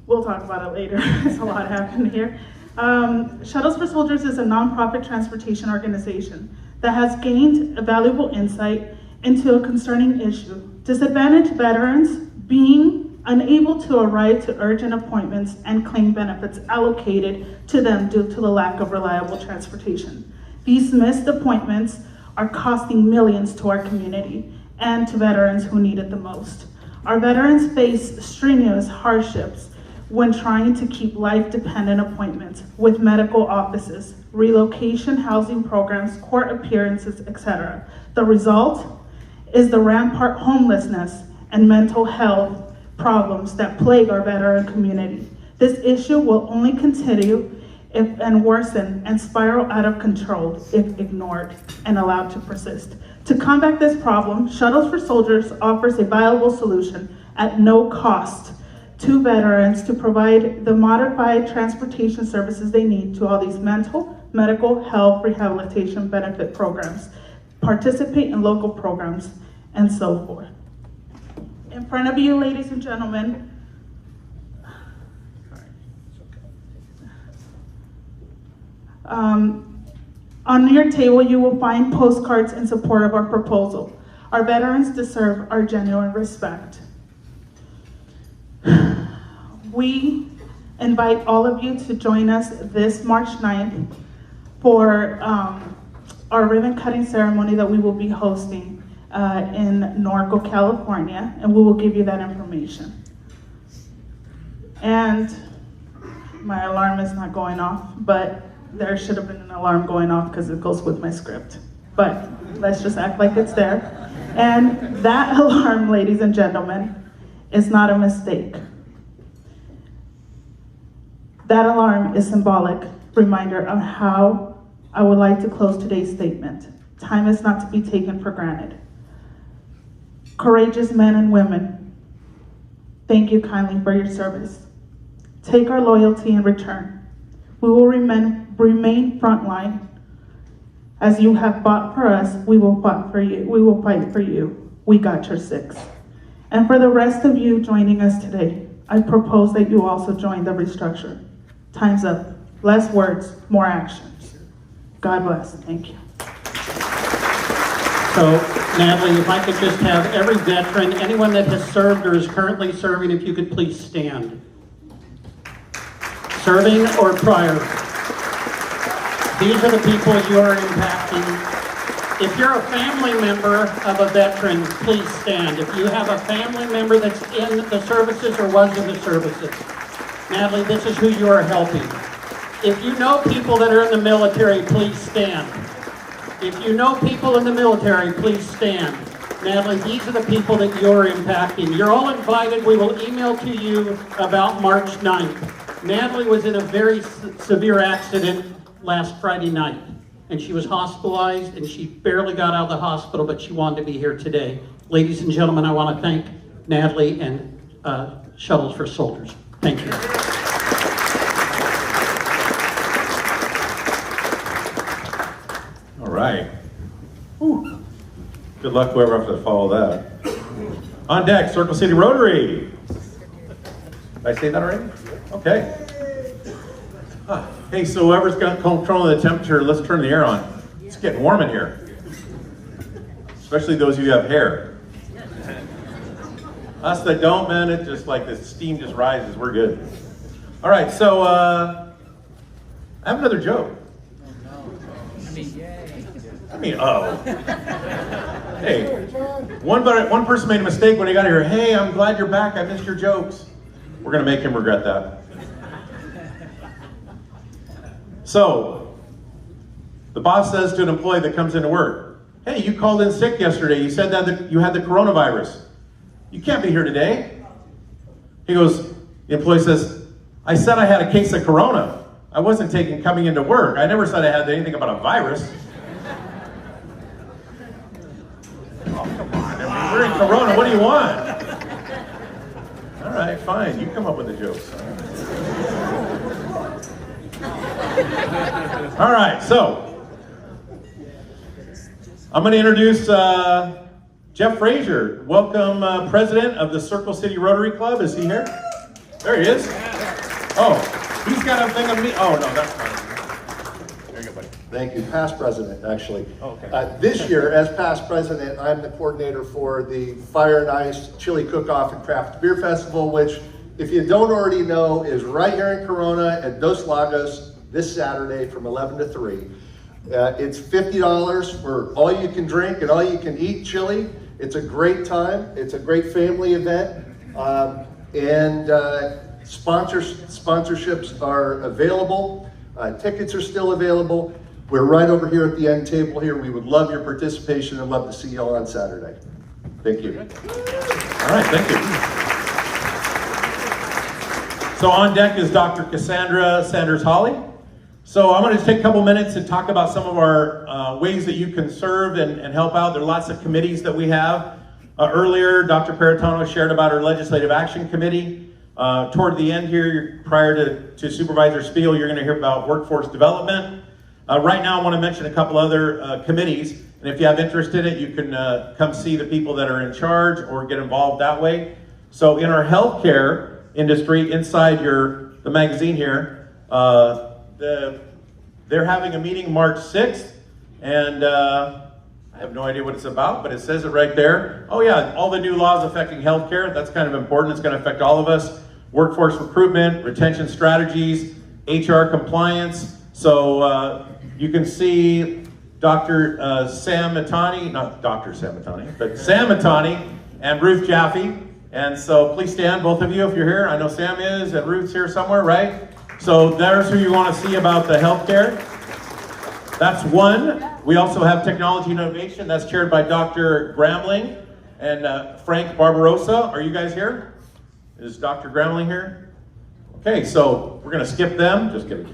we'll talk about it later. There's a lot happening here. Shuttles for Soldiers is a nonprofit transportation organization that has gained a valuable insight into a concerning issue: disadvantaged veterans being unable to arrive to urgent appointments and claim benefits allocated to them due to the lack of reliable transportation. These missed appointments are costing millions to our community and to veterans who need it the most. Our veterans face strenuous hardships when trying to keep life-dependent appointments with medical offices, relocation housing programs, court appearances, etc. The result is the rampant homelessness and mental health problems that plague our veteran community. This issue will only continue and worsen and spiral out of control if ignored and allowed to persist. To combat this problem, Shuttles for Soldiers offers a viable solution at no cost to veterans to provide the modified transportation services they need to all these mental, medical, health, rehabilitation benefit programs, participate in local programs, and so forth. In front of you, ladies and gentlemen, on your table, you will find postcards in support of our proposal. Our veterans deserve our genuine respect. We invite all of you to join us this March 9th for our ribbon cutting ceremony that we will be hosting in Norco, California, and we will give you that information. And my alarm is not going off, but there should have been an alarm going off because it goes with my script. But let's just act like it's there. And that alarm, ladies and gentlemen, is not a mistake. That alarm is symbolic reminder of how I would like to close today's statement. Time is not to be taken for granted. Courageous men and women, thank you kindly for your service. Take our loyalty in return. We will remain frontline. As you have fought for us, we will fight for you. We will fight for you. We got your six. And for the rest of you joining us today, I propose that you also join the restructure. Time's up. Less words, more actions. God bless. Thank you. So, Natalie, if I could just have every veteran, anyone that has served or is currently serving, if you could please stand. Serving or prior. These are the people you are impacting. If you're a family member of a veteran, please stand. If you have a family member that's in the services or was in the services, Natalie, this is who you are helping. If you know people that are in the military, please stand. If you know people in the military, please stand. Natalie, these are the people that you're impacting. You're all invited. We will email to you about March 9th. Natalie was in a very severe accident last Friday night, and she was hospitalized, and she barely got out of the hospital, but she wanted to be here today. Ladies and gentlemen, I want to thank Natalie and Shuttles for Soldiers. Thank you. All right. Whew. Good luck whoever has to follow that. On deck, Circle City Rotary. Did I say that already? Okay. Hey, so whoever's got control of the temperature, let's turn the air on. It's getting warm in here. Especially those of you who have hair. Us that don't, man, it's just like the steam just rises. We're good. All right, so I have another joke. Hey, one person made a mistake when he got here. Hey, I'm glad you're back. I missed your jokes. We're gonna make him regret that. So, the boss says to an employee that comes into work, hey, you called in sick yesterday. You said that you had the coronavirus. You can't be here today. He goes, the employee says, I said I had a case of corona. I wasn't coming into work. I never said I had anything about a virus. Oh, come on. I mean, we're in Corona. What do you want? All right, fine. You come up with the jokes. All right, so I'm going to introduce Jeff Frazier. Welcome, president of the Circle City Rotary Club. Is he here? There he is. Oh, he's got a thing of me. Oh, no, that's fine. There you go, buddy. Thank you. Past president, actually. Okay. This year, as past president, I'm the coordinator for the Fire and Ice Chili Cook-Off and Craft Beer Festival, which, if you don't already know, is right here in Corona at Dos Lagos this Saturday from 11 to 3. It's $50 for all you can drink and all you can eat chili. It's a great time. It's a great family event. Sponsorships are available. Tickets are still available. We're right over here at the end table here. We would love your participation and love to see you all on Saturday. Thank you. All right, thank you. So on deck is Dr. Cassandra Sanders-Holly. So I'm going to take a couple minutes and talk about some of our ways that you can serve and help out. There are lots of committees that we have. Earlier, Dr. Peritano shared about our Legislative Action Committee. Toward the end here, prior to Supervisor Spiegel, you're going to hear about workforce development. Right now, I want to mention a couple other committees. And if you have interest in it, you can come see the people that are in charge or get involved that way. So in our healthcare industry, inside the magazine here, they're having a meeting March 6th, and I have no idea what it's about, but it says it right there. Oh yeah, all the new laws affecting healthcare, that's kind of important. It's going to affect all of us. Workforce recruitment, retention strategies, HR compliance. So you can see Dr. Sam Matani, not Dr. Sam Matani, but Sam Matani and Ruth Jaffe. And so please stand, both of you, if you're here. I know Sam is, and Ruth's here somewhere, right? So there's who you want to see about the healthcare. That's one. We also have technology and innovation. That's chaired by Dr. Gramling and Frank Barbarossa. Are you guys here? Is Dr. Gramling here? Okay, so we're going to skip them. Just kidding.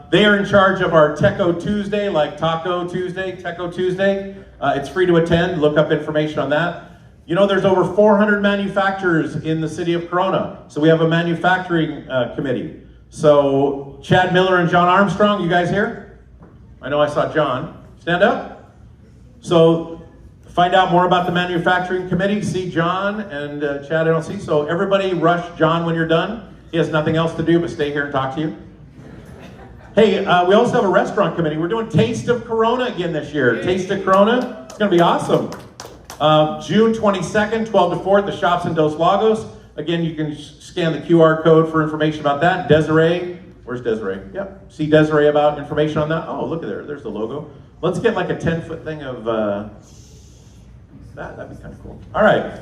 They are in charge of our Techo Tuesday, like Taco Tuesday, Techo Tuesday. It's free to attend. Look up information on that. You know, there's over 400 manufacturers in the city of Corona. So we have a manufacturing committee. So Chad Miller and John Armstrong, you guys here? I know I saw John. Stand up. So find out more about the manufacturing committee. See John and Chad I don't see. So everybody rush John when you're done. He has nothing else to do but stay here and talk to you. Hey, we also have a restaurant committee. We're doing Taste of Corona again this year. Taste of Corona. It's going to be awesome. June 22nd, 12 to 4 at the shops in Dos Lagos. Again, you can scan the QR code for information about that. Desiree, where's Desiree? Yep, see Desiree about information on that. Oh, look at there, there's the logo. Let's get like a 10-foot thing of that'd be kind of cool. All right,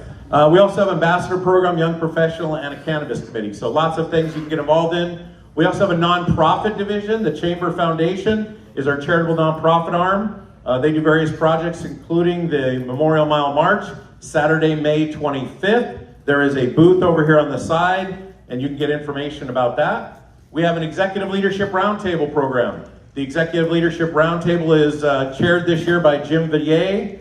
we also have ambassador program, young professional, and a cannabis committee. So lots of things you can get involved in. We also have a nonprofit division. The Chamber Foundation is our charitable nonprofit arm. They do various projects, including the Memorial Mile March, Saturday, May 25th. There is a booth over here on the side, and you can get information about that. We have an Executive Leadership Roundtable program. The Executive Leadership Roundtable is chaired this year by Jim Villiers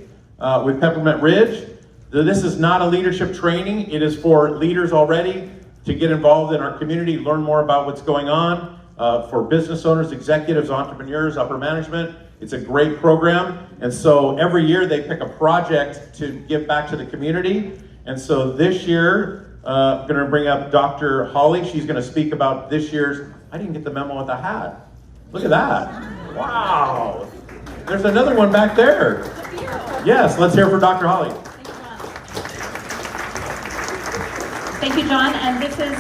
with Peppermint Ridge. This is not a leadership training. It is for leaders already to get involved in our community, learn more about what's going on for business owners, executives, entrepreneurs, upper management. It's a great program. And so every year they pick a project to give back to the community. And so this year, I'm going to bring up Dr. Holly. She's going to speak about this year's, I didn't get the memo with the hat. Look at that. Wow. There's another one back there. Yes, let's hear for Dr. Holly. Thank you, John. And this is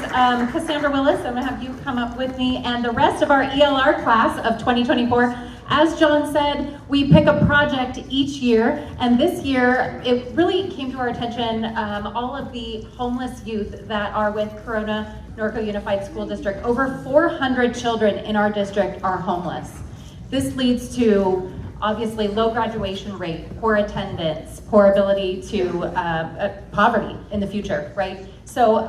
Cassandra Willis. I'm going to have you come up with me and the rest of our ELR class of 2024. As John said, we pick a project each year, and this year it really came to our attention, all of the homeless youth that are with Corona Norco Unified School District. Over 400 children in our district are homeless. This leads to obviously low graduation rate, poor attendance, poor ability to poverty in the future, right? So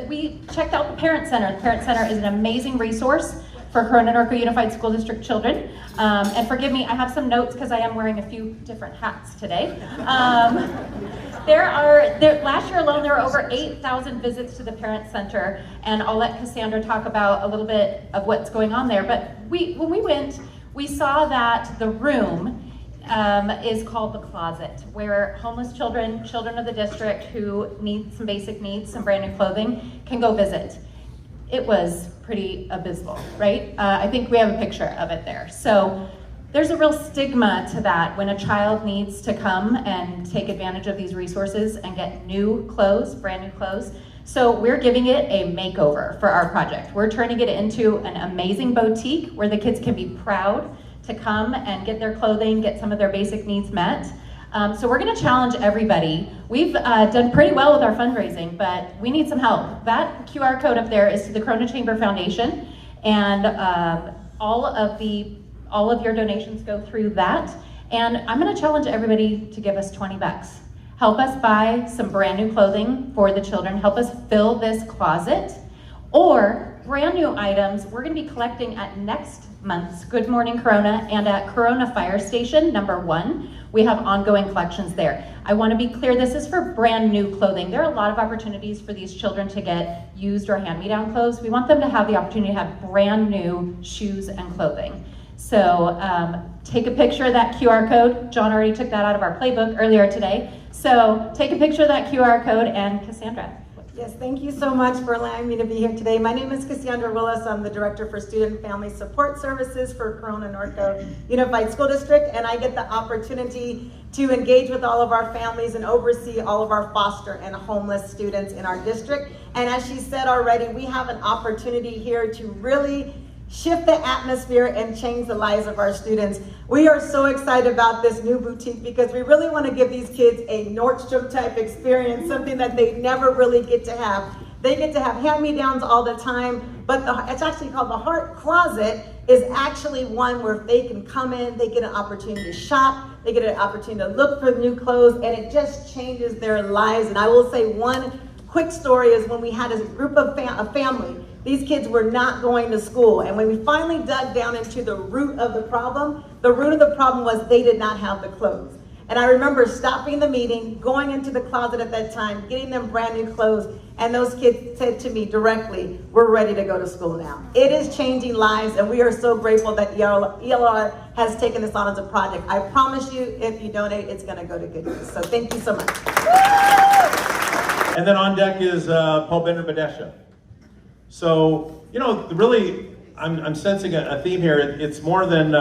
we checked out the Parent Center. The Parent Center is an amazing resource for Corona Norco Unified School District children. And forgive me, I have some notes because I am wearing a few different hats today. Last year alone, there were over 8,000 visits to the Parent Center, and I'll let Cassandra talk about a little bit of what's going on there. But when we went, we saw that the room is called the closet, where homeless children of the district who need some basic needs, some brand new clothing, can go visit. It was pretty abysmal, right? I think we have a picture of it there. So there's a real stigma to that when a child needs to come and take advantage of these resources and get new clothes, brand new clothes. So we're giving it a makeover for our project. We're turning it into an amazing boutique where the kids can be proud to come and get their clothing, get some of their basic needs met. So we're gonna challenge everybody. We've done pretty well with our fundraising, but we need some help. That QR code up there is to the Corona Chamber Foundation, and all of your donations go through that. And I'm gonna challenge everybody to give us 20 bucks. Help us buy some brand new clothing for the children, help us fill this closet, or brand new items we're gonna be collecting at next month's Good Morning Corona and at Corona Fire Station #1. We have ongoing collections there. I want to be clear, this is for brand new clothing. There are a lot of opportunities for these children to get used or hand-me-down clothes. We want them to have the opportunity to have brand new shoes and clothing. So take a picture of that QR code. John already took that out of our playbook earlier today. So take a picture of that QR code, and Cassandra. Yes, thank you so much for allowing me to be here today. My name is Cassandra Willis. I'm the Director for Student and Family Support Services for Corona Norco Unified School District, and I get the opportunity to engage with all of our families and oversee all of our foster and homeless students in our district. And as she said already, we have an opportunity here to really shift the atmosphere and change the lives of our students. We are so excited about this new boutique because we really want to give these kids a Nordstrom type experience, something that they never really get to have. They get to have hand-me-downs all the time, but it's actually called the Heart Closet, is actually one where they can come in, they get an opportunity to shop, they get an opportunity to look for new clothes, and it just changes their lives. And I will say one quick story is when we had a group of a family. These kids were not going to school. And when we finally dug down into the root of the problem was they did not have the clothes. And I remember stopping the meeting, going into the closet at that time, getting them brand new clothes, and those kids said to me directly, "We're ready to go to school now." It is changing lives, and we are so grateful that ELR has taken this on as a project. I promise you, if you donate, it's gonna go to good use. So thank you so much. And then on deck is Paul Bender-Badesha. So, you know, really, I'm sensing a theme here. It's more than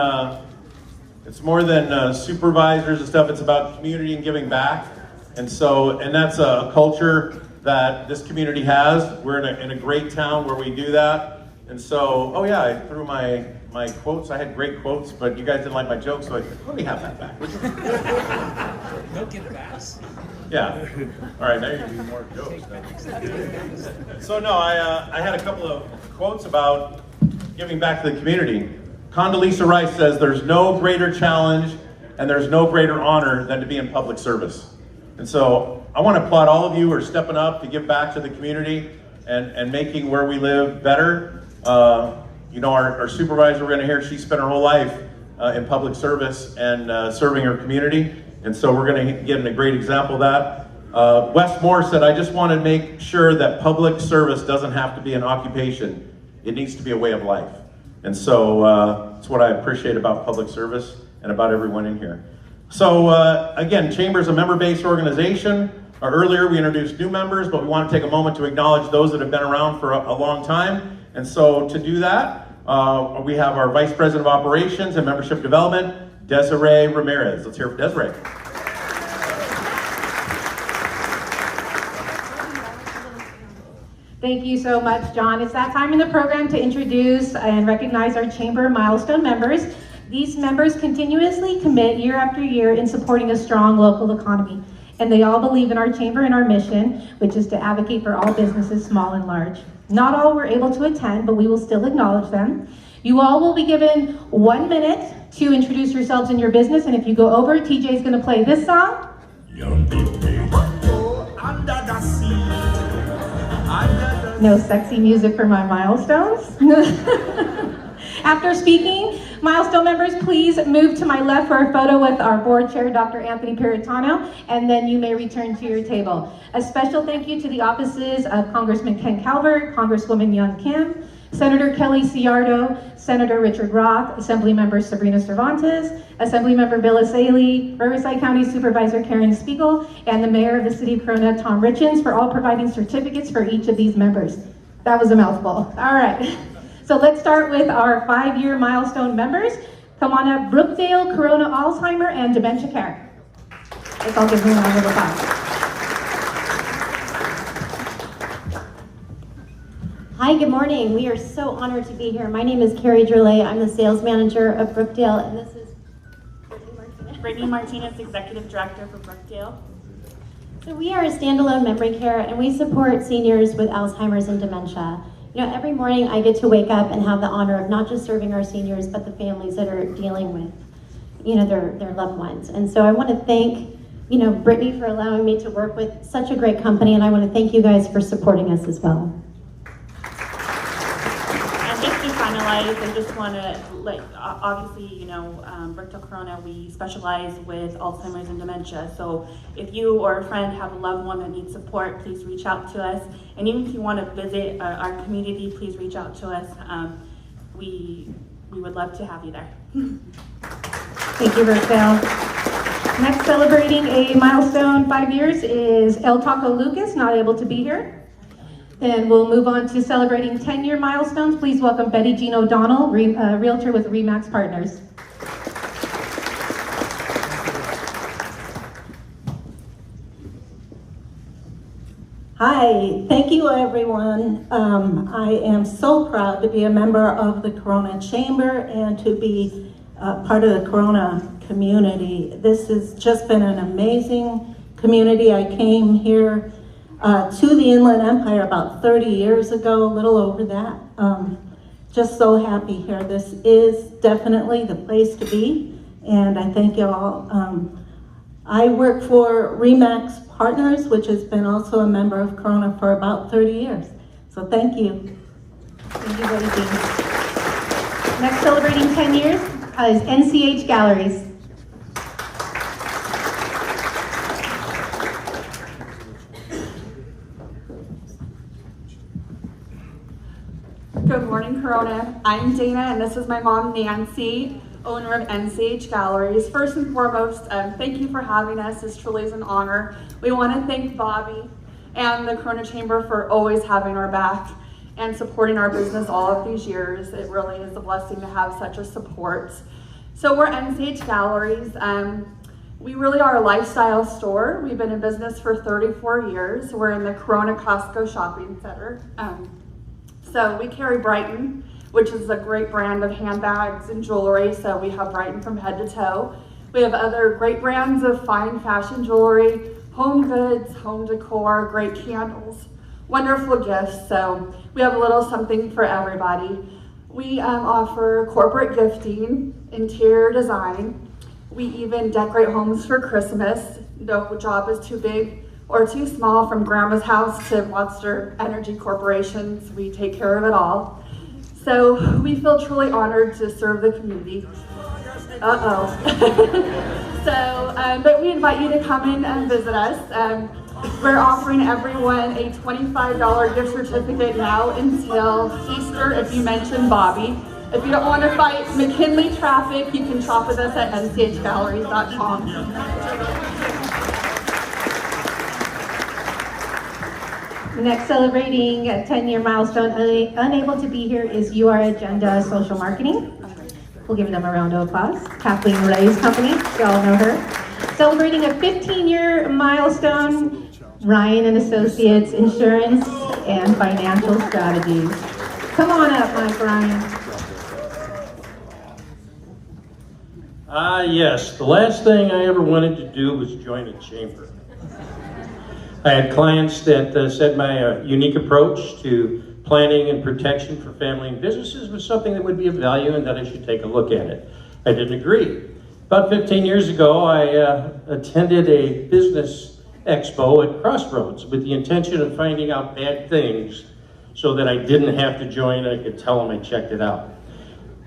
supervisors and stuff. It's about community and giving back. And that's a culture that this community has. We're in a great town where we do that. And so, oh yeah, I threw my quotes. I had great quotes, but you guys didn't like my jokes, so let me have that back. Don't get back. Yeah. All right, now you're gonna do more jokes. So no, I had a couple of quotes about giving back to the community. Condoleezza Rice says, "There's no greater challenge and there's no greater honor than to be in public service." And so I want to applaud all of you who are stepping up to give back to the community and making where we live better. You know, our supervisor we're going to hear, she spent her whole life in public service and serving her community. And so we're going to get a great example of that. Wes Moore said, "I just want to make sure that public service doesn't have to be an occupation. It needs to be a way of life." And so that's what I appreciate about public service and about everyone in here. So again, Chamber is a member-based organization. Earlier we introduced new members, but we want to take a moment to acknowledge those that have been around for a long time. And so to do that, we have our Vice President of Operations and Membership Development, Desiree Ramirez. Let's hear from Desiree. Thank you so much, John. It's that time in the program to introduce and recognize our Chamber milestone members. These members continuously commit year after year in supporting a strong local economy. And they all believe in our Chamber and our mission, which is to advocate for all businesses, small and large. Not all were able to attend, but we will still acknowledge them. You all will be given 1 minute to introduce yourselves and your business, and if you go over, TJ is going to play this song. No sexy music for my milestones. After speaking, milestone members, please move to my left for a photo with our board chair, Dr. Anthony Peritano, and then you may return to your table. A special thank you to the offices of Congressman Ken Calvert, Congresswoman Young Kim, Senator Kelly Ciardo, Senator Richard Roth, Assemblymember Sabrina Cervantes, Assemblymember Bill Asaley, Riverside County Supervisor Karen Spiegel, and the Mayor of the City of Corona, Tom Richens, for all providing certificates for each of these members. That was a mouthful. All right. So let's start with our 5-year milestone members. Come on up, Brookdale, Corona Alzheimer, and Dementia Care. Let's all give them a round of applause. Hi, good morning. We are so honored to be here. My name is Carrie Droulet. I'm the sales manager of Brookdale, and this is Brittany Martinez, Executive Director for Brookdale. So we are a standalone memory care, and we support seniors with Alzheimer's and dementia. You know, every morning I get to wake up and have the honor of not just serving our seniors, but the families that are dealing with, you know, their loved ones. And so I want to thank, you know, Brittany for allowing me to work with such a great company, and I want to thank you guys for supporting us as well. I just want to, obviously, you know, Brookdale Corona, we specialize with Alzheimer's and dementia. So if you or a friend have a loved one that needs support, please reach out to us. And even if you want to visit our community, please reach out to us. We would love to have you there. Thank you, Brookdale. Next, celebrating a milestone 5 years is El Taco Lucas, not able to be here. Then we'll move on to celebrating 10-year milestones. Please welcome Betty Jean O'Donnell, Realtor with Remax Partners. Hi, thank you everyone. I am so proud to be a member of the Corona Chamber and to be part of the Corona community. This has just been an amazing community. I came here to the Inland Empire about 30 years ago, a little over that. Just so happy here. This is definitely the place to be, and I thank you all. I work for Remax Partners, which has been also a member of Corona for about 30 years. So thank you. Thank you, Betty Jean. Next, celebrating 10 years is NCH Galleries. Good morning, Corona. I'm Dana, and this is my mom, Nancy, owner of NCH Galleries. First and foremost, thank you for having us. This truly is an honor. We want to thank Bobby and the Corona Chamber for always having our back and supporting our business all of these years. It really is a blessing to have such a support. So we're NCH Galleries. We really are a lifestyle store. We've been in business for 34 years. We're in the Corona Costco Shopping Center. So we carry Brighton, which is a great brand of handbags and jewelry. So we have Brighton from head to toe. We have other great brands of fine fashion jewelry, home goods, home decor, great candles, wonderful gifts. So we have a little something for everybody. We offer corporate gifting, interior design. We even decorate homes for Christmas. No job is too big or too small, from grandma's house to Monster Energy Corporations. We take care of it all. So we feel truly honored to serve the community. But we invite you to come in and visit us. We're offering everyone a $25 gift certificate now until Easter if you mention Bobby. If you don't want to fight McKinley traffic, you can shop with us at nchgalleries.com. Next, celebrating a 10-year milestone, unable to be here, is You Are Agenda Social Marketing. We'll give them a round of applause. Kathleen Ray's company, you all know her. Celebrating a 15-year milestone, Ryan and Associates Insurance and Financial Strategies. Come on up, Mike Ryan. Yes, the last thing I ever wanted to do was join a chamber. I had clients that said my unique approach to planning and protection for family and businesses was something that would be of value and that I should take a look at it. I didn't agree. About 15 years ago, I attended a business expo at Crossroads with the intention of finding out bad things so that I didn't have to join. I could tell them I checked it out.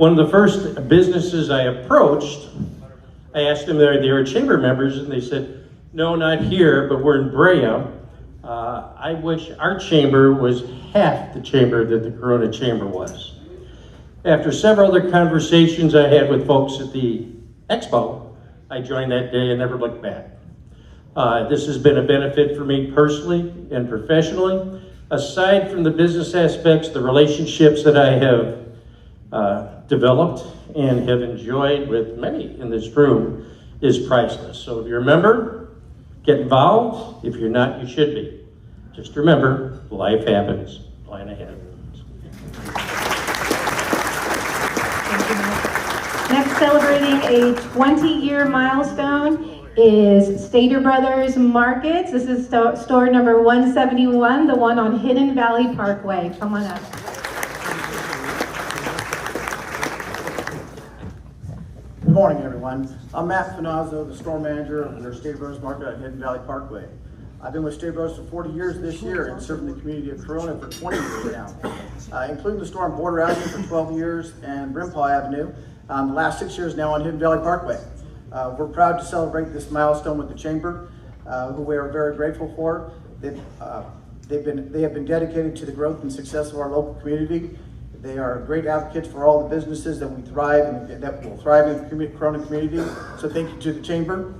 One of the first businesses I approached, I asked them if they were chamber members, and they said, no, not here, but we're in Brea. I wish our chamber was half the chamber that the Corona Chamber was. After several other conversations I had with folks at the expo, I joined that day and never looked back. This has been a benefit for me personally and professionally. Aside from the business aspects, the relationships that I have developed and have enjoyed with many in this room is priceless. So if you're a member, get involved. If you're not, you should be. Just remember, life happens. Plan ahead. Next, celebrating a 20-year milestone is Stater Brothers Markets. This is store number 171, the one on Hidden Valley Parkway. Come on up. Good morning, everyone. I'm Matt Finazzo, the store manager of the Stater Brothers Market at Hidden Valley Parkway. I've been with Stater Brothers for 40 years this year and serving the community of Corona for 20 years now, including the store on Border Avenue for 12 years and Brimpaw Avenue. The last 6 years now on Hidden Valley Parkway. We're proud to celebrate this milestone with the Chamber, who we are very grateful for. They have been dedicated to the growth and success of our local community. They are great advocates for all the businesses that we thrive and that will thrive in the Corona community. So thank you to the Chamber.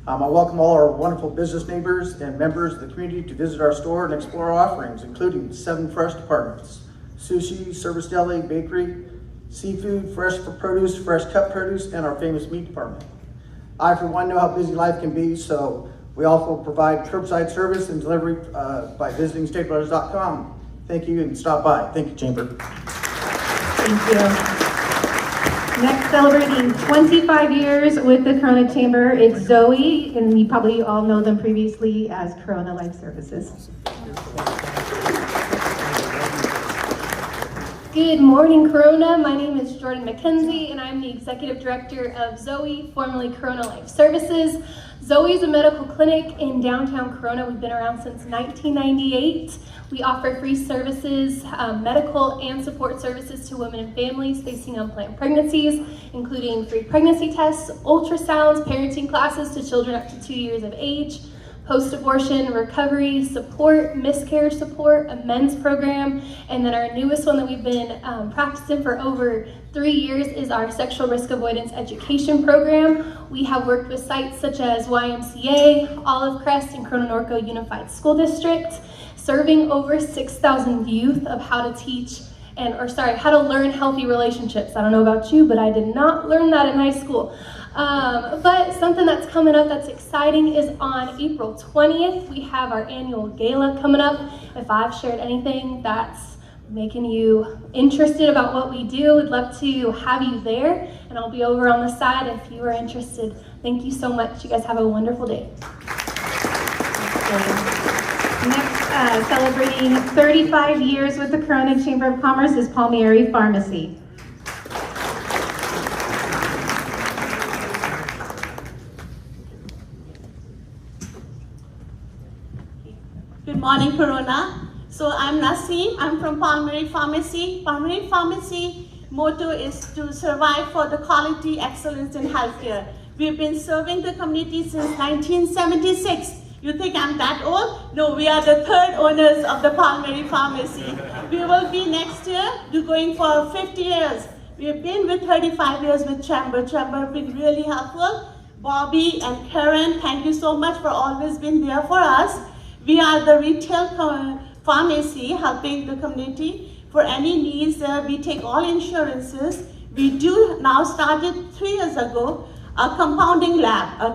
I welcome all our wonderful business neighbors and members of the community to visit our store and explore our offerings, including 7 fresh departments: sushi, service deli, bakery, seafood, fresh produce, fresh cut produce, and our famous meat department. I, for one, know how busy life can be, so we also provide curbside service and delivery by visiting StaterBrothers.com. Thank you, and stop by. Thank you, Chamber. Thank you. Next, celebrating 25 years with the Corona Chamber, it's Zoe, and you probably all know them previously as Corona Life Services. Good morning, Corona. My name is Jordan McKenzie, and I'm the Executive Director of Zoe, formerly Corona Life Services. Zoe is a medical clinic in downtown Corona. We've been around since 1998. We offer free services, medical and support services to women and families facing unplanned pregnancies, including free pregnancy tests, ultrasounds, parenting classes to children up to 2 years of age, post-abortion recovery support, miscarriage support, a men's program, and then our newest one that we've been practicing for over 3 years is our sexual risk avoidance education program. We have worked with sites such as YMCA, Olive Crest, and Corona Norco Unified School District, serving over 6,000 youth of how to teach how to learn healthy relationships. I don't know about you, but I did not learn that in high school. But something that's coming up that's exciting is on April 20th, we have our annual gala coming up. If I've shared anything that's making you interested about what we do, we'd love to have you there, and I'll be over on the side if you are interested. Thank you so much. You guys have a wonderful day. Next, celebrating 35 years with the Corona Chamber of Commerce is Palmieri Pharmacy. Good morning, Corona. So I'm Naseem. I'm from Palmieri Pharmacy. Palmieri Pharmacy motto is to survive for the quality excellence in healthcare. We've been serving the community since 1976. You think I'm that old? No, we are the 3rd owners of the Palmieri Pharmacy. We will be next year going for 50 years. We've been with 35 years with Chamber. Chamber have been really helpful. Bobby and Karen, thank you so much for always being there for us. We are the retail pharmacy helping the community. For any needs, we take all insurances. We do now started 3 years ago a compounding lab, a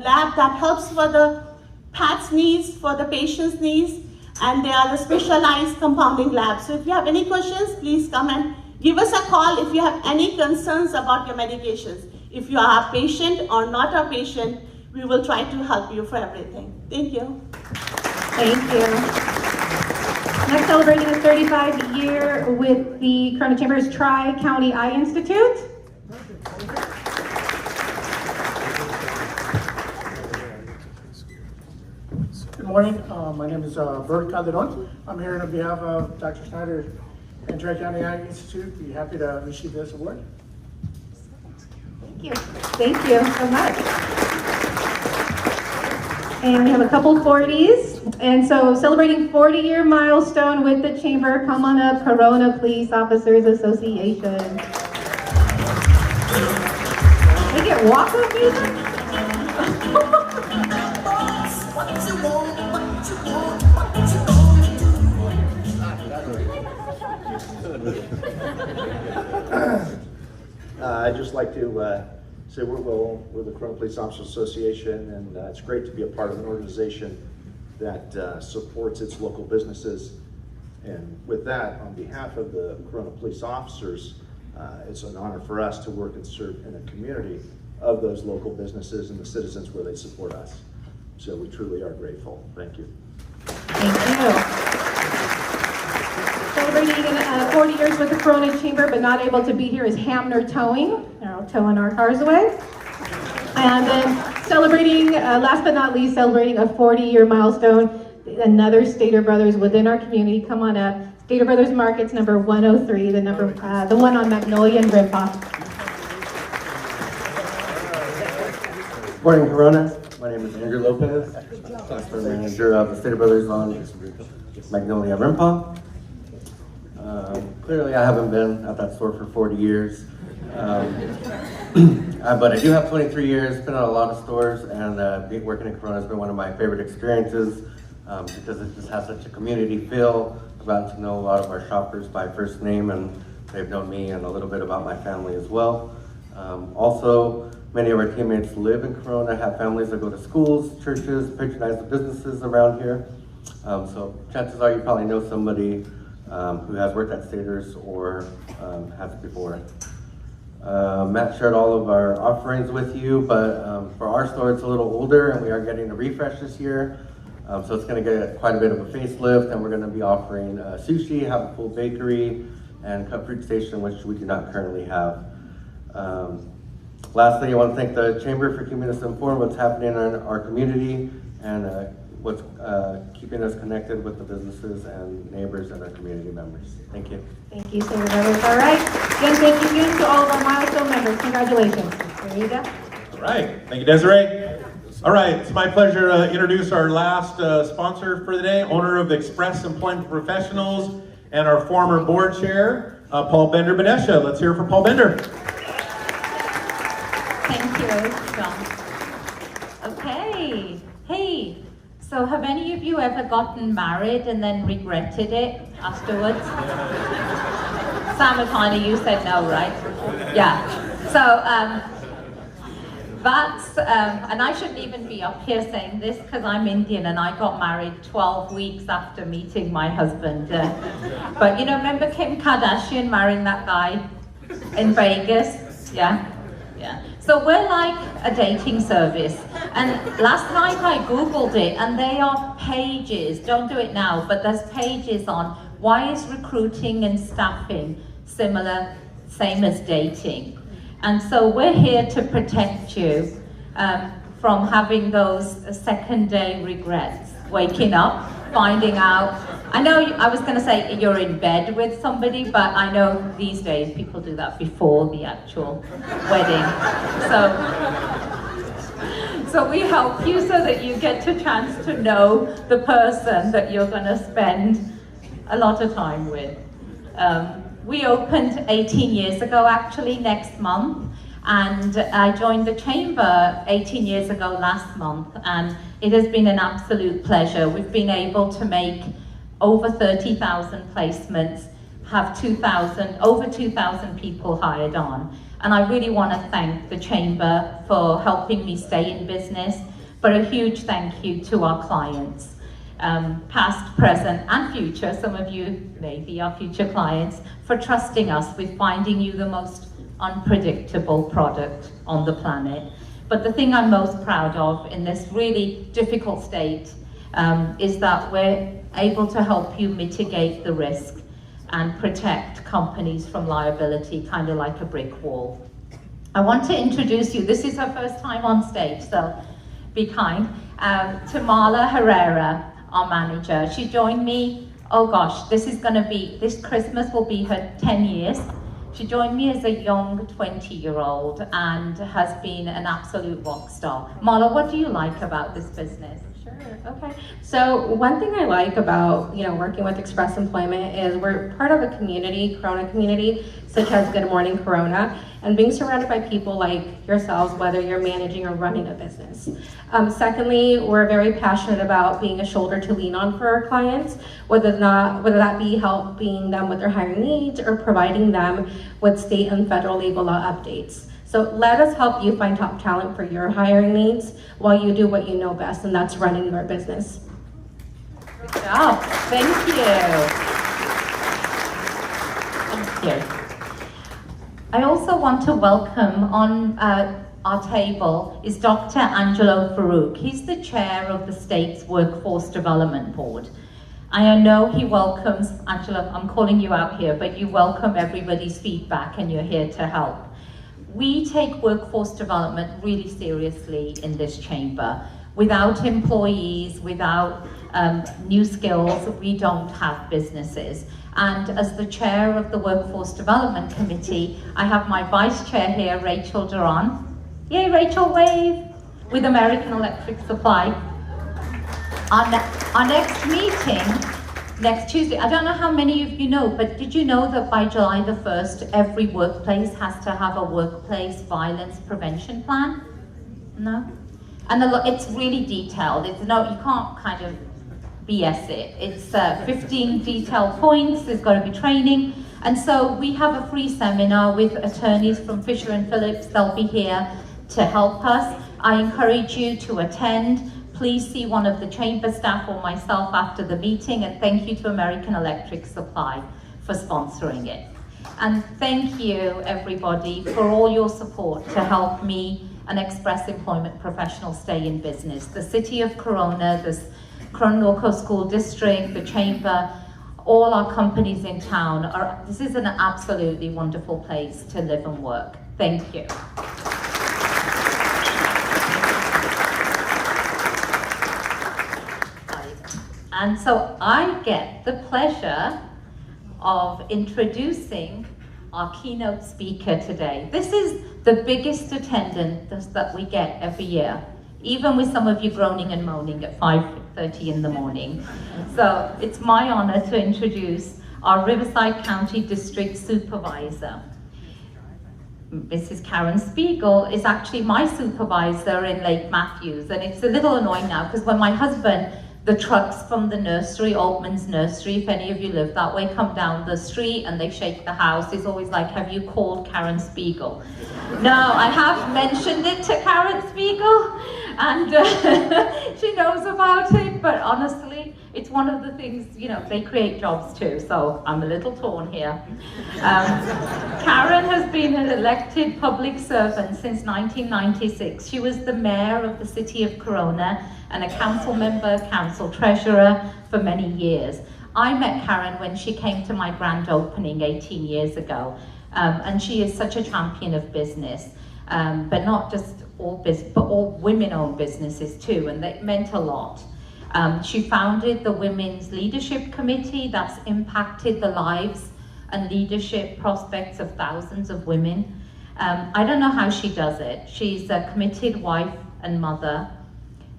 lab that helps for the PATS needs, for the patient's needs, and they are the specialized compounding labs. So if you have any questions, please come and give us a call if you have any concerns about your medications. If you are a patient or not a patient, we will try to help you for everything. Thank you. Thank you. Next, celebrating the 35th year with the Corona Chamber's Tri-County Eye Institute. Good morning. My name is Bert Calderon. I'm here on behalf of Dr. Snyder And Tri-County Ag Institute, be happy to receive this award. Thank you. Thank you so much. And we have a couple 40s. And so celebrating 40-year milestone with the Chamber. Come on up, Corona Police Officers Association. They get walk-up music? I'd just like to say we're the Corona Police Officers Association, and it's great to be a part of an organization that supports its local businesses. And with that, on behalf of the Corona Police Officers, it's an honor for us to work and serve in a community of those local businesses and the citizens where they support us. So we truly are grateful. Thank you. Thank you. Celebrating 40 years with the Corona Chamber, but not able to be here is Hamner Towing, towing our cars away. And then celebrating, last but not least, celebrating a 40-year milestone, another Stater Brothers within our community. Come on up. Stater Brothers Markets number 103, the one on Magnolia and Rimpaw. Morning, Corona. My name is Andrew Lopez, store manager of the Stater Brothers on Magnolia Rimpaw. Clearly, I haven't been at that store for 40 years, but I do have 23 years, been at a lot of stores, and working in Corona has been one of my favorite experiences because it just has such a community feel. I've gotten to know a lot of our shoppers by first name, and they've known me and a little bit about my family as well. Also, many of our teammates live in Corona, have families that go to schools, churches, patronize the businesses around here. So chances are you probably know somebody who has worked at Staters or has before. Matt shared all of our offerings with you, but for our store it's a little older and we are getting a refresh this year. So it's going to get quite a bit of a facelift, and we're going to be offering sushi, have a full bakery, and cut fruit station, which we do not currently have. Lastly, I want to thank the Chamber for keeping us informed what's happening in our community and what's keeping us connected with the businesses and neighbors and our community members. Thank you. Thank you, Stater Brothers. All right. Again, thank you again to all of our milestone members. Congratulations. There you go. All right. Thank you, Desiree. All right. It's my pleasure to introduce our last sponsor for the day, owner of Express Employment Professionals and our former board chair, Paul Bender-Benesha. Let's hear it from Paul Bender. Thank you, John. Okay. Hey, so have any of you ever gotten married and then regretted it afterwards? Samatana, you said no, right? Yeah. So that's, and I shouldn't even be up here saying this because I'm Indian and I got married 12 weeks after meeting my husband. But you know, remember Kim Kardashian marrying that guy in Vegas? Yeah. Yeah. So we're like a dating service, and last night I googled it, and they are pages, don't do it now, but there's pages on why is recruiting and staffing similar, same as dating. And so we're here to protect you from having those second day regrets, waking up, finding out. I know I was going to say you're in bed with somebody, but I know these days people do that before the actual wedding. So we help you so that you get a chance to know the person that you're going to spend a lot of time with. We opened 18 years ago, actually, next month. And I joined the Chamber 18 years ago last month, and it has been an absolute pleasure. We've been able to make over 30,000 placements, have over 2,000 people hired on. And I really want to thank the Chamber for helping me stay in business, but a huge thank you to our clients, past, present, and future. Some of you may be our future clients, for trusting us with finding you the most unpredictable product on the planet. But the thing I'm most proud of in this really difficult state is that we're able to help you mitigate the risk and protect companies from liability, kind of like a brick wall. I want to introduce you, this is her first time on stage, so be kind, to Marla Herrera, our manager. She joined me oh gosh, this Christmas will be her 10 years. She joined me as a young 20-year-old and has been an absolute rock star. Marla, what do you like about this business? Sure, okay. So one thing I like about, working with Express Employment is we're part of a community, Corona community, such as Good Morning Corona, and being surrounded by people like yourselves, whether you're managing or running a business. Secondly, we're very passionate about being a shoulder to lean on for our clients, whether that be helping them with their hiring needs or providing them with state and federal labor law updates. So let us help you find top talent for your hiring needs while you do what you know best, and that's running your business. Good job. Thank you. Thank you. I also want to welcome on our table is Dr. Angelo Farouk. He's the chair of the state's Workforce Development Board. I know he welcomes, Angelo, I'm calling you out here, but you welcome everybody's feedback and you're here to help. We take workforce development really seriously in this chamber. Without employees, without new skills, we don't have businesses. And as the chair of the Workforce Development Committee, I have my vice chair here, Rachel Duran. Yay, Rachel, wave! With American Electric Supply. Our next meeting, next Tuesday, I don't know how many of you know, but did you know that by July the 1st, every workplace has to have a workplace violence prevention plan? No? And it's really detailed. You can't kind of BS it. It's 15 detailed points, there's got to be training. And so we have a free seminar with attorneys from Fisher & Phillips. They'll be here to help us. I encourage you to attend. Please see one of the chamber staff or myself after the meeting, and thank you to American Electric Supply for sponsoring it. And thank you, everybody, for all your support to help me and Express Employment professionals stay in business. The City of Corona, the Corona School District, the Chamber, all our companies in town, this is an absolutely wonderful place to live and work. Thank you. And so I get the pleasure of introducing our keynote speaker today. This is the biggest attendance that we get every year, even with some of you groaning and moaning at 5:30 in the morning. So it's my honor to introduce our Riverside County District Supervisor. Mrs. Karen Spiegel is actually my supervisor in Lake Matthews, and it's a little annoying now because when my husband, the trucks from the nursery, Altman's Nursery, if any of you live that way, come down the street and they shake the house, he's always like, have you called Karen Spiegel? No, I have mentioned it to Karen Spiegel, and she knows about it, but honestly, it's one of the things, they create jobs too, so I'm a little torn here. Karen has been an elected public servant since 1996. She was the mayor of the city of Corona and a council member, council treasurer for many years. I met Karen when she came to my grand opening 18 years ago, and she is such a champion of business, but not just all business, but all women-owned businesses too, and that meant a lot. She founded the Women's Leadership Committee that's impacted the lives and leadership prospects of thousands of women. I don't know how she does it. She's a committed wife and mother,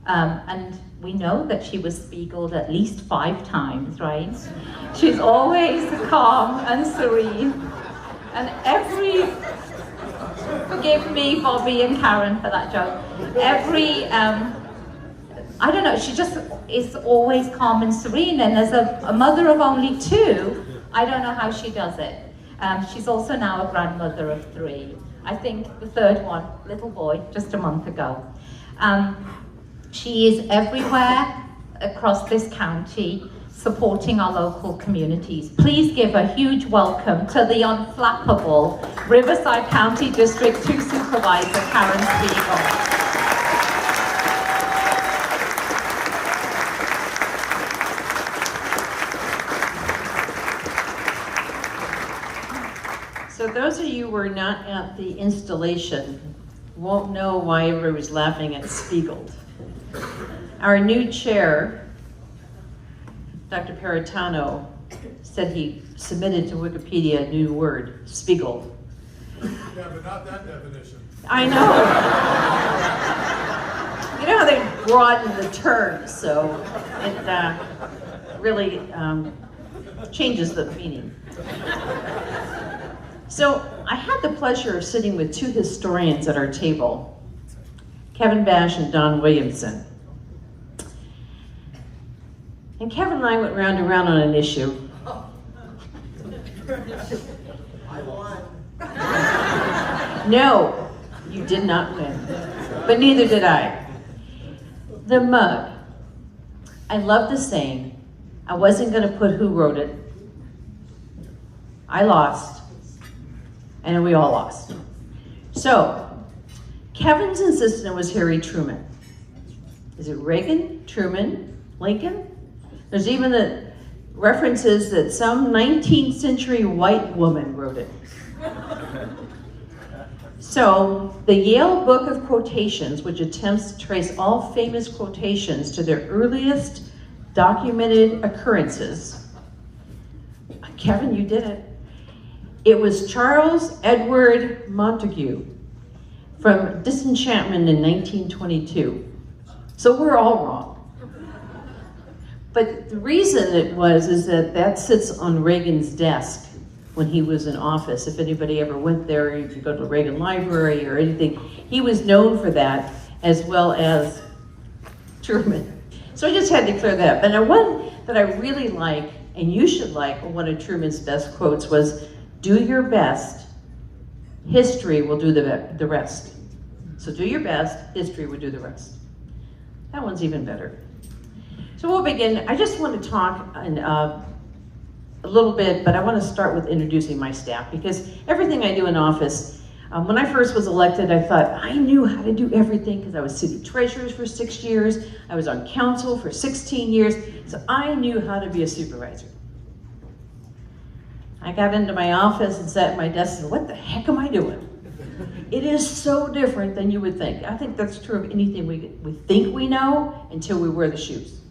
and we know that she was Spiegeled at least 5 times, right? She's always calm and serene, and forgive me, Bobby and Karen, for that joke. I don't know, she just is always calm and serene, and as a mother of only 2, I don't know how she does it. She's also now a grandmother of 3. I think the 3rd one, little boy, just a month ago. She is everywhere across this county, supporting our local communities. Please give a huge welcome to the unflappable Riverside County District 2 Supervisor, Karen Spiegel. So those of you who were not at the installation won't know why everybody was laughing at Spiegeled. Our new chair Dr. Peritano said he submitted to Wikipedia a new word, Spiegel. Yeah, but not that definition. I know. You know how they broaden the term, so it really changes the meaning. So I had the pleasure of sitting with two historians at our table, Kevin Bash and Don Williamson. And Kevin and I went round and round on an issue. I won. No, you did not win, but neither did I. The mug. I love the saying. I wasn't going to put who wrote it. I lost, and we all lost. So, Kevin's insistent it was Harry Truman. Is it Reagan, Truman, Lincoln? There's even the references that some 19th century white woman wrote it. So, the Yale Book of Quotations, which attempts to trace all famous quotations to their earliest documented occurrences. Kevin, you did it. It was Charles Edward Montague from Disenchantment in 1922. So we're all wrong. But the reason it was is that sits on Reagan's desk when he was in office. If anybody ever went there, if you go to the Reagan Library or anything, he was known for that, as well as Truman. So I just had to clear that up. And one that I really like, and you should like, one of Truman's best quotes was, "Do your best, history will do the rest." So do your best, history will do the rest. That one's even better. So we'll begin. I just want to talk a little bit, but I want to start with introducing my staff, because everything I do in office, when I first was elected, I thought I knew how to do everything because I was city treasurer for 6 years, I was on council for 16 years, so I knew how to be a supervisor. I got into my office and sat at my desk and said, what the heck am I doing? It is so different than you would think. I think that's true of anything we think we know until we wear the shoes.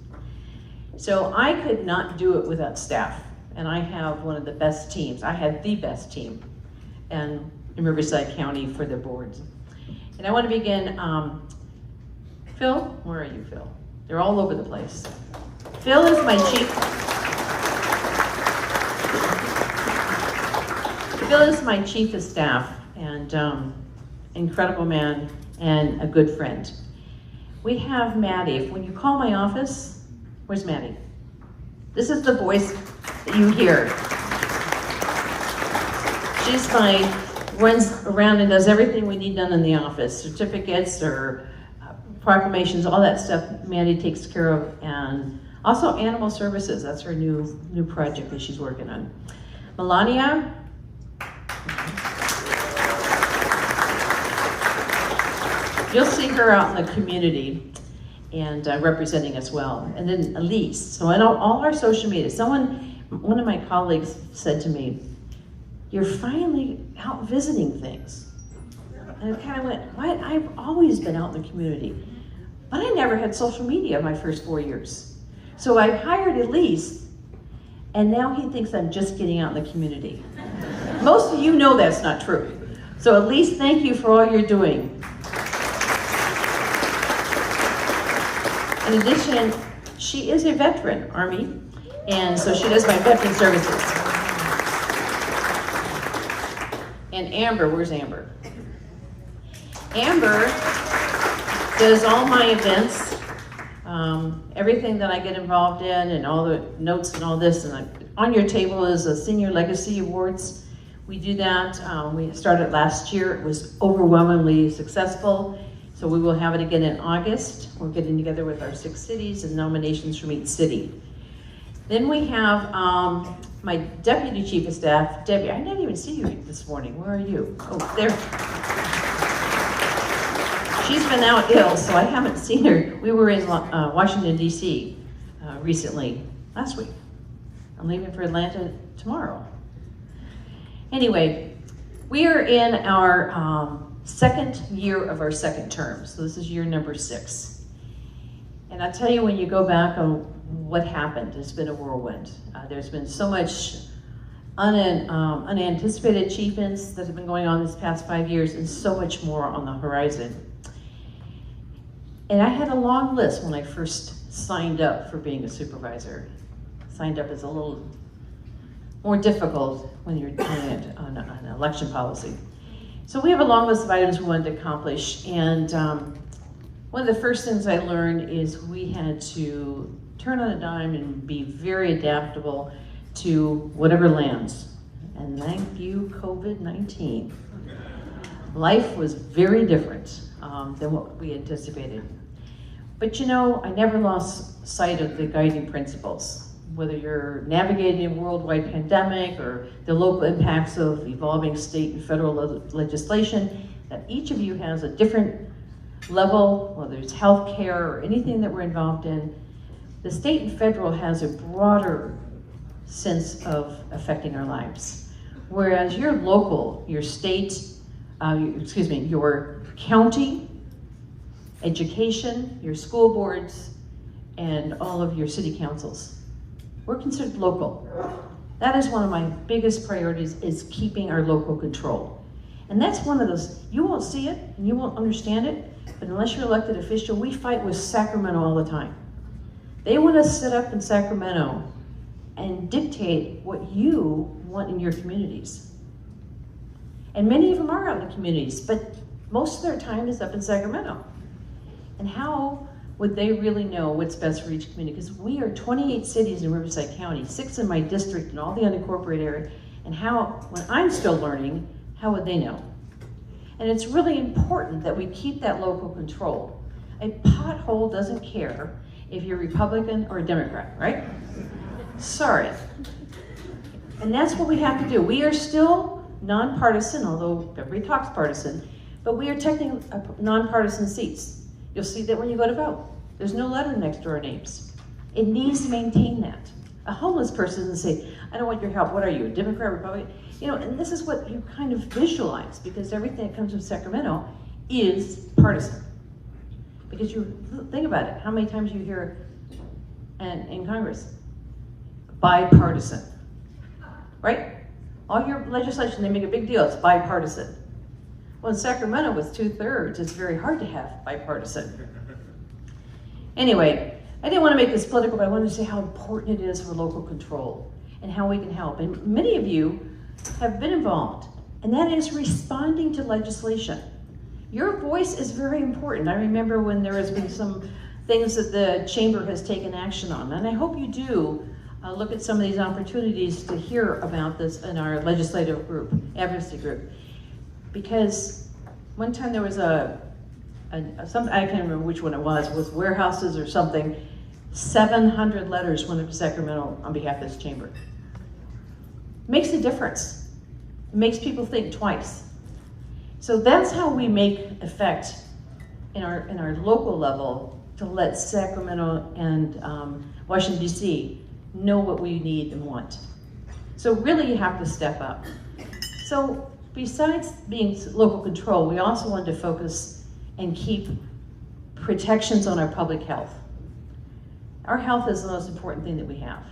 So I could not do it without staff. And I have one of the best teams. I have the best team in Riverside County for the boards. And I want to begin, Phil, where are you, Phil? They're all over the place. Phil is my chief. Phil is my chief of staff, and incredible man and a good friend. We have Maddie. When you call my office, where's Maddie? This is the voice that you hear. She's runs around and does everything we need done in the office, certificates or proclamations, all that stuff Maddie takes care of, and also animal services. That's her new project that she's working on. Melania. You'll see her out in the community and representing us well. And then Elise. So in all our social media, one of my colleagues said to me, "You're finally out visiting things." And I kind of went, what? I've always been out in the community. But I never had social media my first 4 years. So I hired Elise, and now he thinks I'm just getting out in the community. Most of you know that's not true. So Elise, thank you for all you're doing. In addition, she is a veteran, Army, and so she does my veteran services. And Amber, where's Amber? Amber does all my events, everything that I get involved in, and all the notes and all this. And on your table is a Senior Legacy Awards. We do that. We started last year. It was overwhelmingly successful. So we will have it again in August. We're getting together with our 6 cities and nominations from each city. Then we have my Deputy Chief of Staff, Debbie. I didn't even see you this morning. Where are you? Oh, there. She's been out ill, so I haven't seen her. We were in Washington, D.C. Recently, last week. I'm leaving for Atlanta tomorrow. Anyway, we are in our second year of our second term. So this is year number 6. And I tell you, when you go back on what happened has been a whirlwind. There's been so much unanticipated achievements that have been going on this past 5 years, and so much more on the horizon. And I had a long list when I first signed up for being a supervisor. Signed up is a little more difficult when you're doing it on an election policy. So we have a long list of items we wanted to accomplish, and one of the first things I learned is we had to turn on a dime and be very adaptable to whatever lands. And thank you, COVID-19. Life was very different than what we anticipated. But you know, I never lost sight of the guiding principles. Whether you're navigating a worldwide pandemic or the local impacts of evolving state and federal legislation, that each of you has a different level, whether it's healthcare or anything that we're involved in. The state and federal has a broader sense of affecting our lives. Whereas your local, your state, your county, education, your school boards, and all of your city councils, we're considered local. That is one of my biggest priorities, is keeping our local control. And that's one of those, you won't see it and you won't understand it, but unless you're elected official, we fight with Sacramento all the time. They want to sit up in Sacramento and dictate what you want in your communities. And many of them are out in the communities, but most of their time is up in Sacramento. And how would they really know what's best for each community? Because we are 28 cities in Riverside County, 6 in my district and all the unincorporated area, and how, when I'm still learning, how would they know? And it's really important that we keep that local control. A pothole doesn't care if you're Republican or a Democrat, right? Sorry. And that's what we have to do. We are still nonpartisan, although everybody talks partisan, but we are taking nonpartisan seats. You'll see that when you go to vote. There's no letter next to our names. It needs to maintain that. A homeless person doesn't say, I don't want your help. What are you, a Democrat, Republican? You know, and this is what you kind of visualize, because everything that comes from Sacramento is partisan. Because you think about it, how many times you hear in Congress, bipartisan, right? All your legislation, they make a big deal, it's bipartisan. Well, in Sacramento with 2/3, it's very hard to have bipartisan. Anyway, I didn't want to make this political, but I wanted to say how important it is for local control and how we can help. And many of you have been involved, and that is responding to legislation. Your voice is very important. I remember when there has been some things that the chamber has taken action on, and I hope you do look at some of these opportunities to hear about this in our legislative group, advocacy group. Because one time there was I can't remember which one it was, with warehouses or something, 700 letters went up to Sacramento on behalf of this chamber. It makes a difference. It makes people think twice. So that's how we make effect in our local level to let Sacramento and Washington, D.C. know what we need and want. So really you have to step up. So besides being local control, we also wanted to focus and keep protections on our public health. Our health is the most important thing that we have.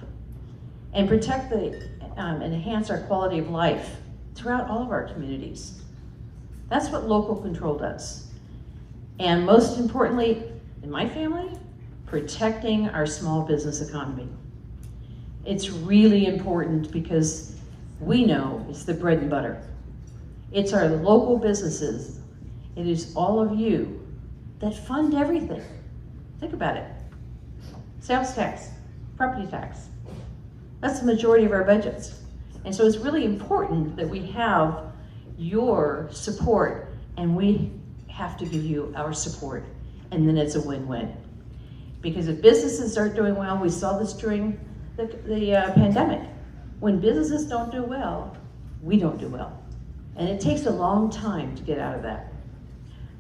And protect and enhance our quality of life throughout all of our communities. That's what local control does. And most importantly, in my family, protecting our small business economy. It's really important because we know it's the bread and butter. It's our local businesses. It is all of you that fund everything. Think about it. Sales tax, property tax. That's the majority of our budgets. And so it's really important that we have your support, and we have to give you our support, and then it's a win-win. Because if businesses start doing well, we saw this during the pandemic. When businesses don't do well, we don't do well. And it takes a long time to get out of that.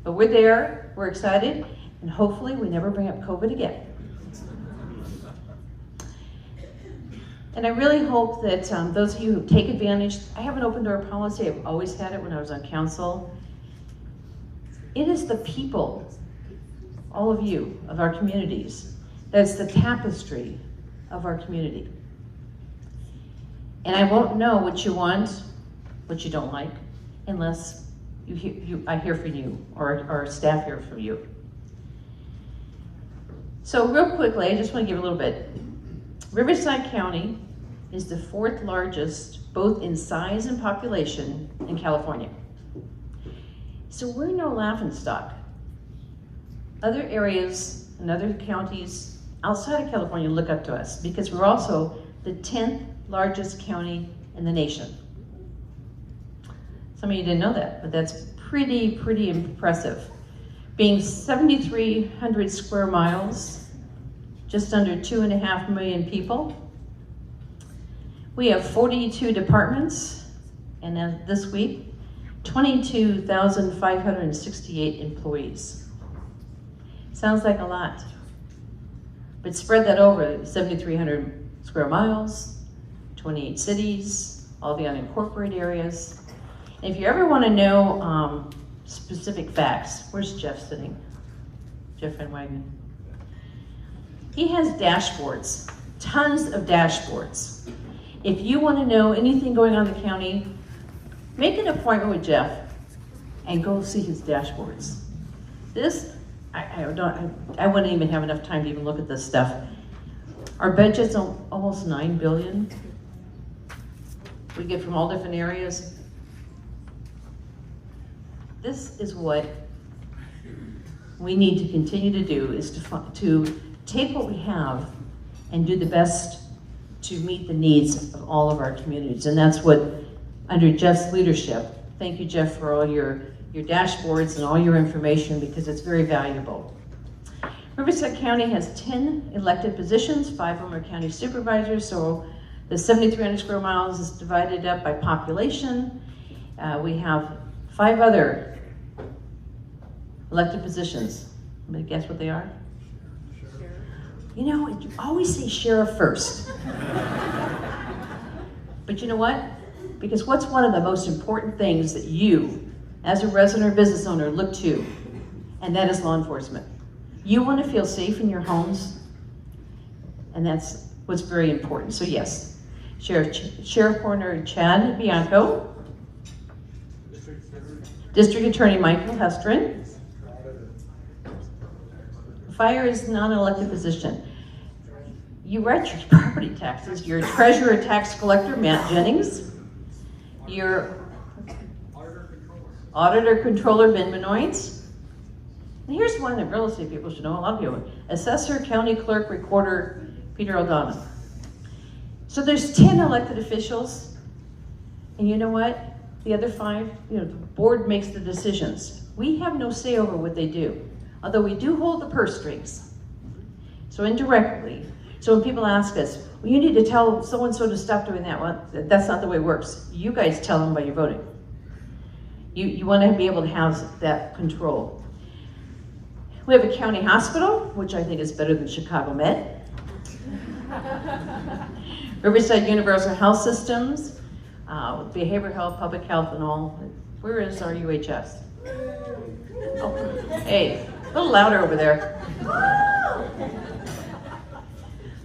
But we're there, we're excited, and hopefully we never bring up COVID again. And I really hope that those of you who take advantage, I have an open door policy, I've always had it when I was on council. It is the people, all of you, of our communities, that's the tapestry of our community. And I won't know what you want, what you don't like, unless I hear from you, or our staff hear from you. So real quickly, I just want to give a little bit. Riverside County is the 4th largest, both in size and population, in California. So we're no laughingstock. Other areas and other counties outside of California look up to us because we're also the 10th largest county in the nation. Some of you didn't know that, but that's pretty impressive. Being 7,300 square miles, just under 2.5 million people. We have 42 departments, and this week, 22,568 employees. Sounds like a lot, but spread that over 7,300 square miles, 28 cities, all the unincorporated areas. And if you ever want to know specific facts, where's Jeff sitting? Jeff Van Wagner. He has dashboards, tons of dashboards. If you want to know anything going on in the county, make an appointment with Jeff and go see his dashboards. This, I wouldn't even have enough time to even look at this stuff. Our budget's almost $9 billion. We get from all different areas. This is what we need to continue to do, is to take what we have and do the best to meet the needs of all of our communities. And that's what, under Jeff's leadership, thank you, Jeff, for all your dashboards and all your information, because it's very valuable. Riverside County has 10 elected positions, 5 of them are county supervisors, so the 7,300 square miles is divided up by population. We have 5 other elected positions. Anybody guess what they are? You know, you always say sheriff first. But you know what? Because what's one of the most important things that you, as a resident or business owner, look to? And that is law enforcement. You want to feel safe in your homes, and that's what's very important. So yes, Sheriff Coroner Chad Bianco, District Attorney Michael Hestrin. Fire is not an elected position. You write your property taxes. Your treasurer tax collector, Matt Jennings. Your auditor controller, Ben Benoit. And here's one that real estate people should know, a lot of people. Assessor, county clerk, recorder, Peter O'Donnell. So there's 10 elected officials. And you know what? The other 5, the board makes the decisions. We have no say over what they do, although we do hold the purse strings. So indirectly. So when people ask us, well, you need to tell so-and-so to stop doing that. Well, that's not the way it works. You guys tell them by your voting. You want to be able to have that control. We have a county hospital, which I think is better than Chicago Med. Riverside Universal Health Systems, behavioral health, public health, and all. Where is our UHS? Oh, hey, a little louder over there.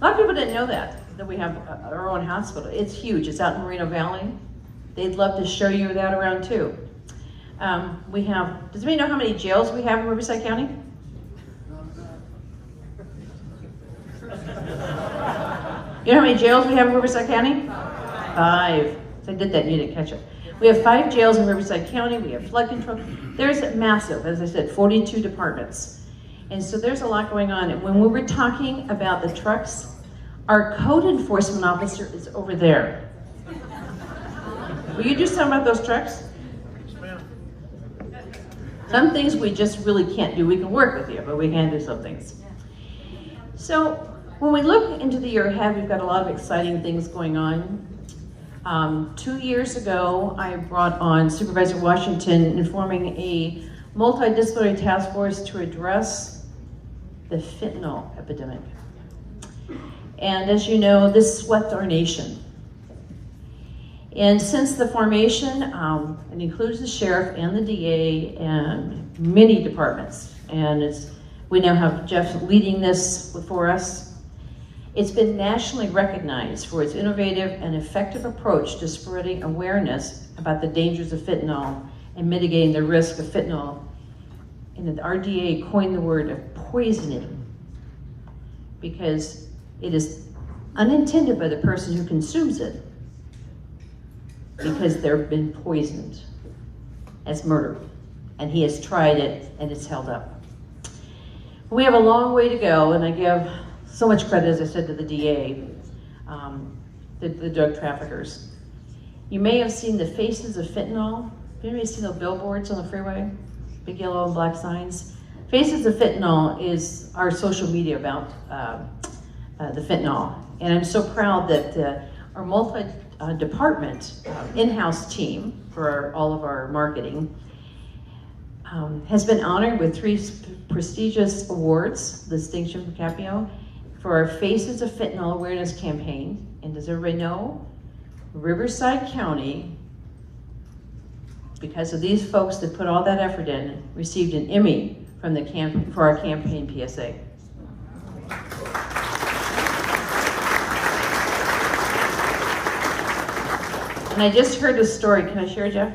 A lot of people didn't know that we have our own hospital. It's huge. It's out in Moreno Valley. They'd love to show you that around too. We have, does anybody know how many jails we have in Riverside County? You know how many jails we have in Riverside County? 5. So I did that and you didn't catch it. We have 5 jails in Riverside County. We have flood control. There's massive, as I said, 42 departments. And so there's a lot going on. And when we were talking about the trucks, our code enforcement officer is over there. Will you do something about those trucks? Some things we just really can't do. We can work with you, but we can do some things. So when we look into the year ahead, we've got a lot of exciting things going on. 2 years ago, I brought on Supervisor Washington in forming a multidisciplinary task force to address the fentanyl epidemic. And as you know, this swept our nation. And since the formation, it includes the sheriff and the DA and many departments. And it's We now have Jeff leading this for us. It's been nationally recognized for its innovative and effective approach to spreading awareness about the dangers of fentanyl and mitigating the risk of fentanyl. And the RDA coined the word of poisoning because it is unintended by the person who consumes it because they've been poisoned as murder. And he has tried it and it's held up. We have a long way to go, and I give so much credit, as I said, to the DA, the drug traffickers. You may have seen the faces of fentanyl. Have anybody seen those billboards on the freeway? Big yellow and black signs. Faces of Fentanyl is our social media about the fentanyl. And I'm so proud that our multi-department in-house team for all of our marketing has been honored with 3 prestigious awards, the distinction from Capio, for our Faces of Fentanyl awareness campaign. And does everybody know? Riverside County, because of these folks that put all that effort in, received an Emmy from the for our campaign PSA. And I just heard a story. Can I share, Jeff?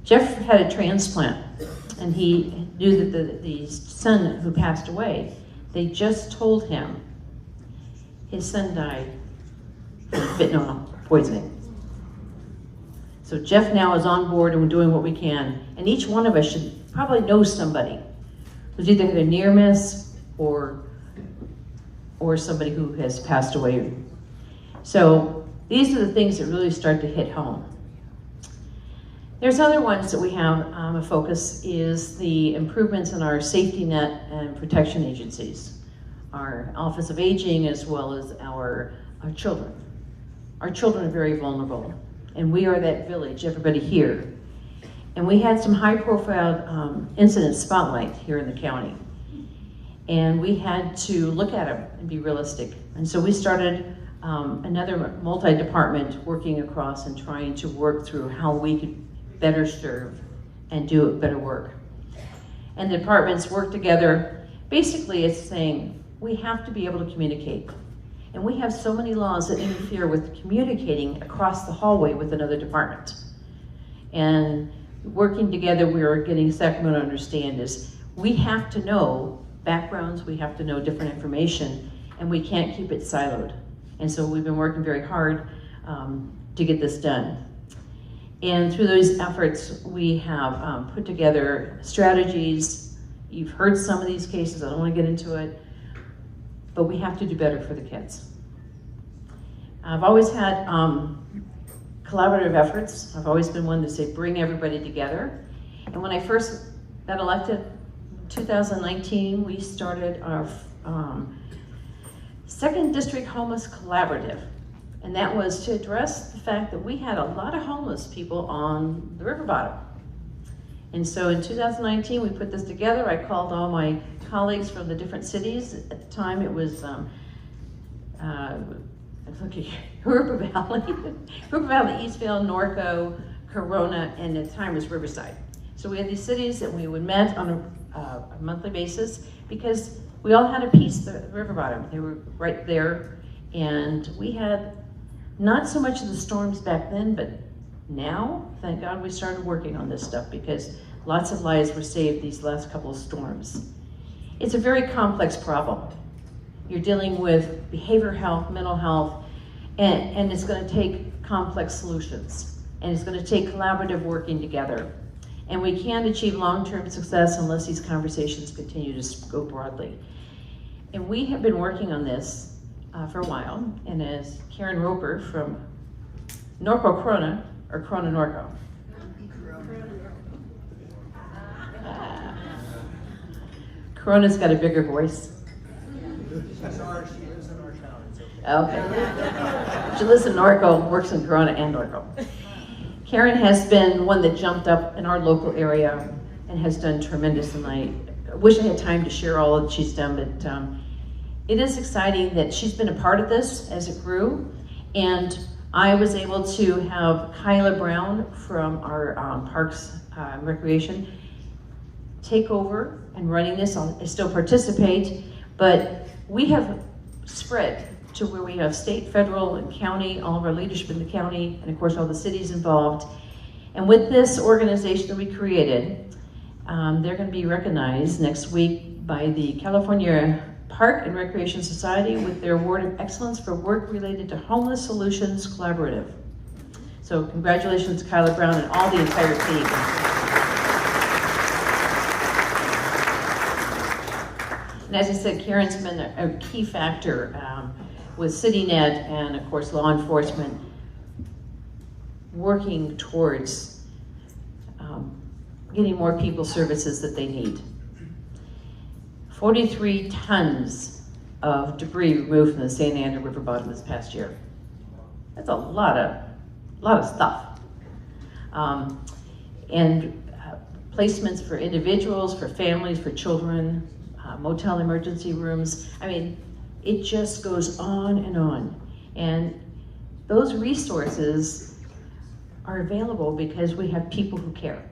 Jeff had a transplant, and he knew that the son who passed away, they just told him his son died from fentanyl poisoning. So Jeff now is on board and we're doing what we can. And each one of us should probably know somebody who's either had a near miss or somebody who has passed away. So these are the things that really start to hit home. There's other ones that we have a focus is the improvements in our safety net and protection agencies, our Office of Aging, as well as our children. Our children are very vulnerable. And we are that village, everybody here. And we had some high-profile incident spotlight here in the county. And we had to look at them and be realistic. And so we started another multi-department working across and trying to work through how we could better serve and do better work. And the departments work together. Basically, it's saying we have to be able to communicate. And we have so many laws that interfere with communicating across the hallway with another department. And working together, we are getting Sacramento to understand is we have to know backgrounds, we have to know different information, and we can't keep it siloed. And so we've been working very hard to get this done. And through those efforts, we have put together strategies. You've heard some of these cases, I don't want to get into it, but we have to do better for the kids. I've always had collaborative efforts. I've always been one to say, bring everybody together. And when I first got elected in 2019, we started our 2nd District Homeless Collaborative. And that was to address the fact that we had a lot of homeless people on the river bottom. And so in 2019, we put this together. I called all my colleagues from the different cities. At the time, it was Hooper Valley, Eastvale, Norco, Corona, and at the time it was Riverside. So we had these cities that we would met on a monthly basis because we all had a piece of the river bottom. They were right there, and we had not so much of the storms back then, but now, thank God we started working on this stuff because lots of lives were saved these last couple of storms. It's a very complex problem. You're dealing with behavioral health, mental health, and it's going to take complex solutions. And it's going to take collaborative working together. And we can't achieve long-term success unless these conversations continue to go broadly. And we have been working on this for a while. And as Karen Roper from Norco Corona, or Corona Norco. Corona's got a bigger voice. She lives in our town. Okay. She lives in Norco, works in Corona and Norco. Karen has been one that jumped up in our local area and has done tremendous, and I wish I had time to share all that she's done, but it is exciting that she's been a part of this as it grew, and I was able to have Kyla Brown from our Parks and Recreation take over and running this. I still participate, but we have spread to where we have state, federal, and county, all of our leadership in the county, and of course all the cities involved. And with this organization that we created, they're going to be recognized next week by the California Park and Recreation Society with their Award of Excellence for Work Related to Homeless Solutions Collaborative. So congratulations to Kyla Brown and all the entire team. And as I said, Karen's been a key factor with CityNet and of course law enforcement working towards getting more people services that they need. 43 tons of debris removed from the Santa Ana River bottom this past year. That's a lot of stuff. And placements for individuals, for families, for children, motel emergency rooms. I mean, it just goes on and on. And those resources are available because we have people who care.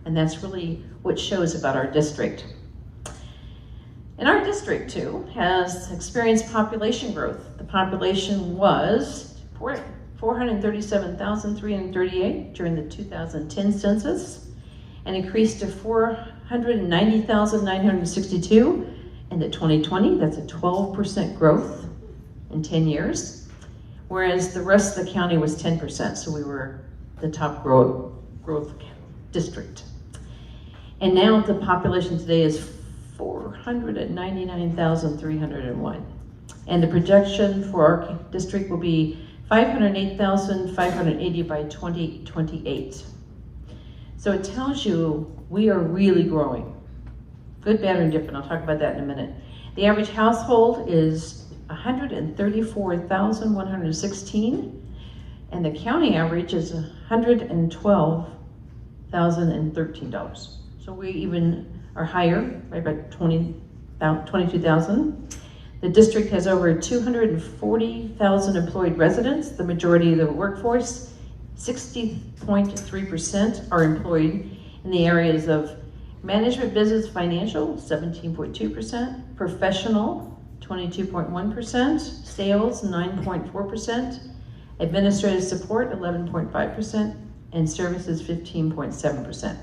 And that's really what shows about our district. And our district, too, has experienced population growth. The population was 437,338 during the 2010 census and increased to 490,962 in the 2020. That's a 12% growth in 10 years, whereas the rest of the county was 10%, so we were the top growth district. And now the population today is 499,301. And the projection for our district will be 508,580 by 2028. So it tells you we are really growing. Good, bad, or indifferent. I'll talk about that in a minute. The average household is 134,116, and the county average is $112,013. So we even are higher by about 22,000. The district has over 240,000 employed residents, the majority of the workforce. 60.3% are employed in the areas of management, business, financial, 17.2%, professional, 22.1%, sales, 9.4%, administrative support, 11.5%, and services, 15.7%.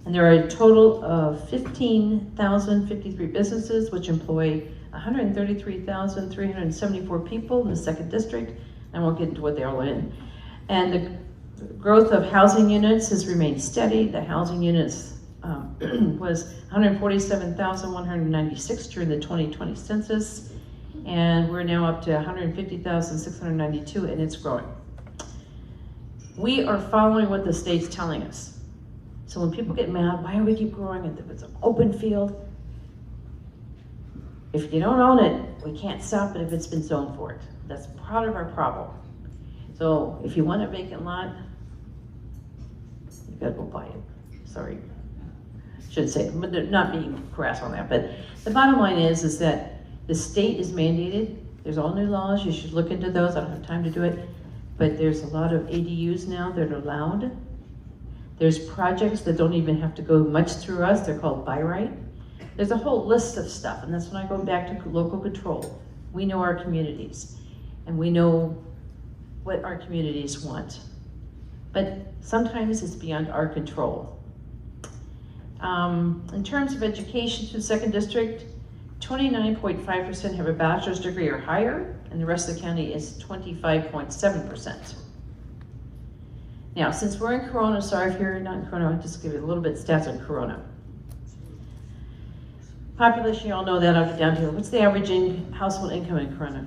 And there are a total of 15,053 businesses which employ 133,374 people in the second district. I won't get into what they all are in. And the growth of housing units has remained steady. The housing units was 147,196 during the 2020 census. And we're now up to 150,692, and it's growing. We are following what the state's telling us. So when people get mad, why do we keep growing if it's an open field? If you don't own it, we can't stop it if it's been zoned for it. That's part of our problem. So if you want a vacant lot, you gotta go buy it. Sorry, should say, but not being crass on that. But the bottom line is that the state is mandated. There's all new laws. You should look into those. I don't have time to do it. But there's a lot of ADUs now that are allowed. There's projects that don't even have to go much through us. They're called by right. There's a whole list of stuff, and that's when I go back to local control. We know our communities, and we know what our communities want. But sometimes it's beyond our control. In terms of education to the second district, 29.5% have a bachelor's degree or higher, and the rest of the county is 25.7%. Now, since we're in Corona, sorry if you're not in Corona, I'll just give you a little bit of stats on Corona. Population, you all know that, I'll get down to it. What's the average household income in Corona?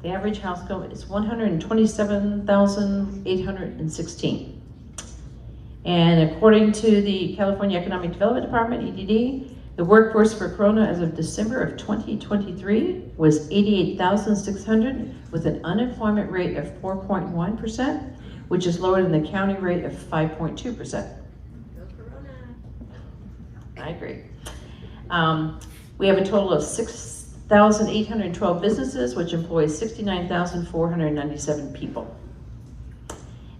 The average household is $127,816. And according to the California Economic Development Department, EDD, the workforce for Corona as of December of 2023 was 88,600 with an unemployment rate of 4.1%, which is lower than the county rate of 5.2%. I agree. We have a total of 6,812 businesses, which employs 69,497 people.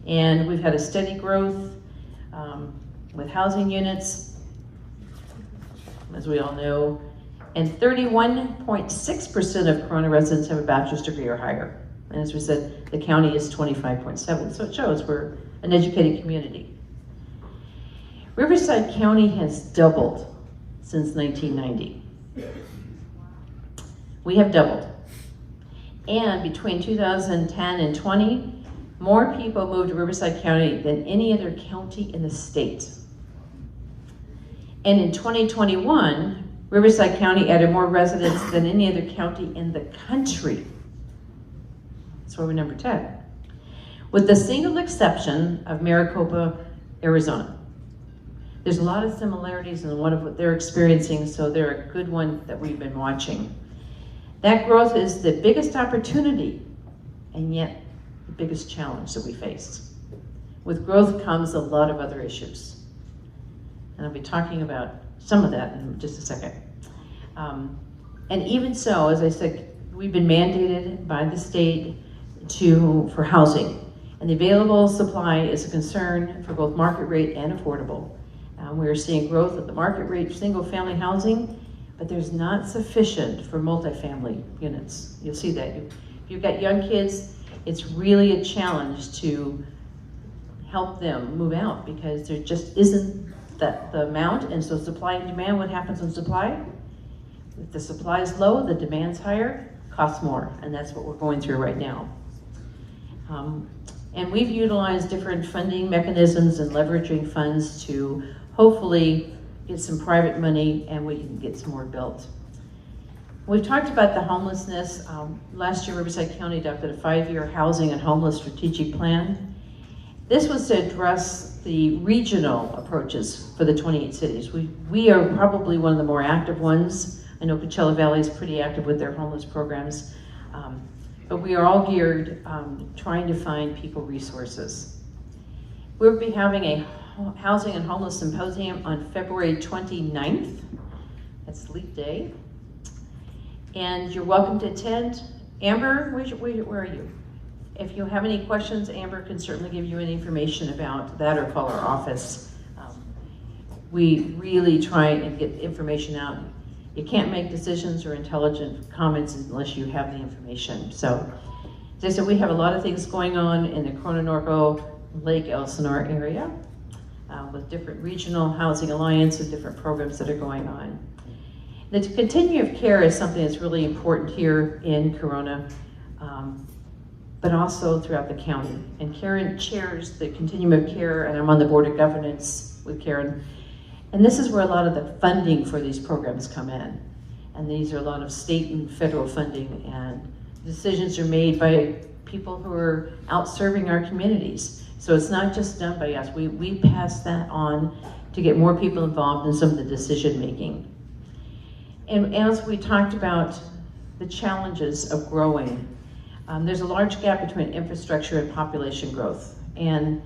And we've had a steady growth with housing units. as we all know, and 31.6% of Corona residents have a bachelor's degree or higher. And as we said, the county is 25.7, so it shows we're an educated community. Riverside County has doubled since 1990. We have doubled. And between 2010 and 20, more people moved to Riverside County than any other county in the state. And in 2021, Riverside County added more residents than any other county in the country. That's why we're number 10. With the single exception of Maricopa, Arizona. There's a lot of similarities in what they're experiencing, so they're a good one that we've been watching. That growth is the biggest opportunity, and yet the biggest challenge that we face. With growth comes a lot of other issues. And I'll be talking about some of that in just a second. And even so, as I said, we've been mandated by the state for housing. And the available supply is a concern for both market rate and affordable. We're seeing growth at the market rate single family housing, but there's not sufficient for multifamily units. You'll see that. If you've got young kids, it's really a challenge to help them move out because there just isn't the amount, and so supply and demand, what happens on supply? If the supply is low, the demand's higher, costs more, and that's what we're going through right now. And we've utilized different funding mechanisms and leveraging funds to hopefully get some private money and we can get some more built. We've talked about the homelessness. Last year, Riverside County adopted a 5-year housing and homeless strategic plan. This was to address the regional approaches for the 28 cities. We are probably one of the more active ones. I know Coachella Valley is pretty active with their homeless programs. But we are all geared trying to find people resources. We'll be having a Housing and Homeless Symposium on February 29th. That's Leap Day. And you're welcome to attend. Amber, where are you? If you have any questions, Amber can certainly give you any information about that or call our office. We really try and get information out. You can't make decisions or intelligent comments unless you have the information. So, as I said, we have a lot of things going on in the Corona-Norco, Lake Elsinore area with different regional housing alliance and different programs that are going on. The continuum of care is something that's really important here in Corona, but also throughout the county. And Karen chairs the continuum of care, and I'm on the board of governance with Karen. And this is where a lot of the funding for these programs come in. And these are a lot of state and federal funding, and decisions are made by people who are out serving our communities. So it's not just done by us. We pass that on to get more people involved in some of the decision making. And as we talked about the challenges of growing, there's a large gap between infrastructure and population growth. And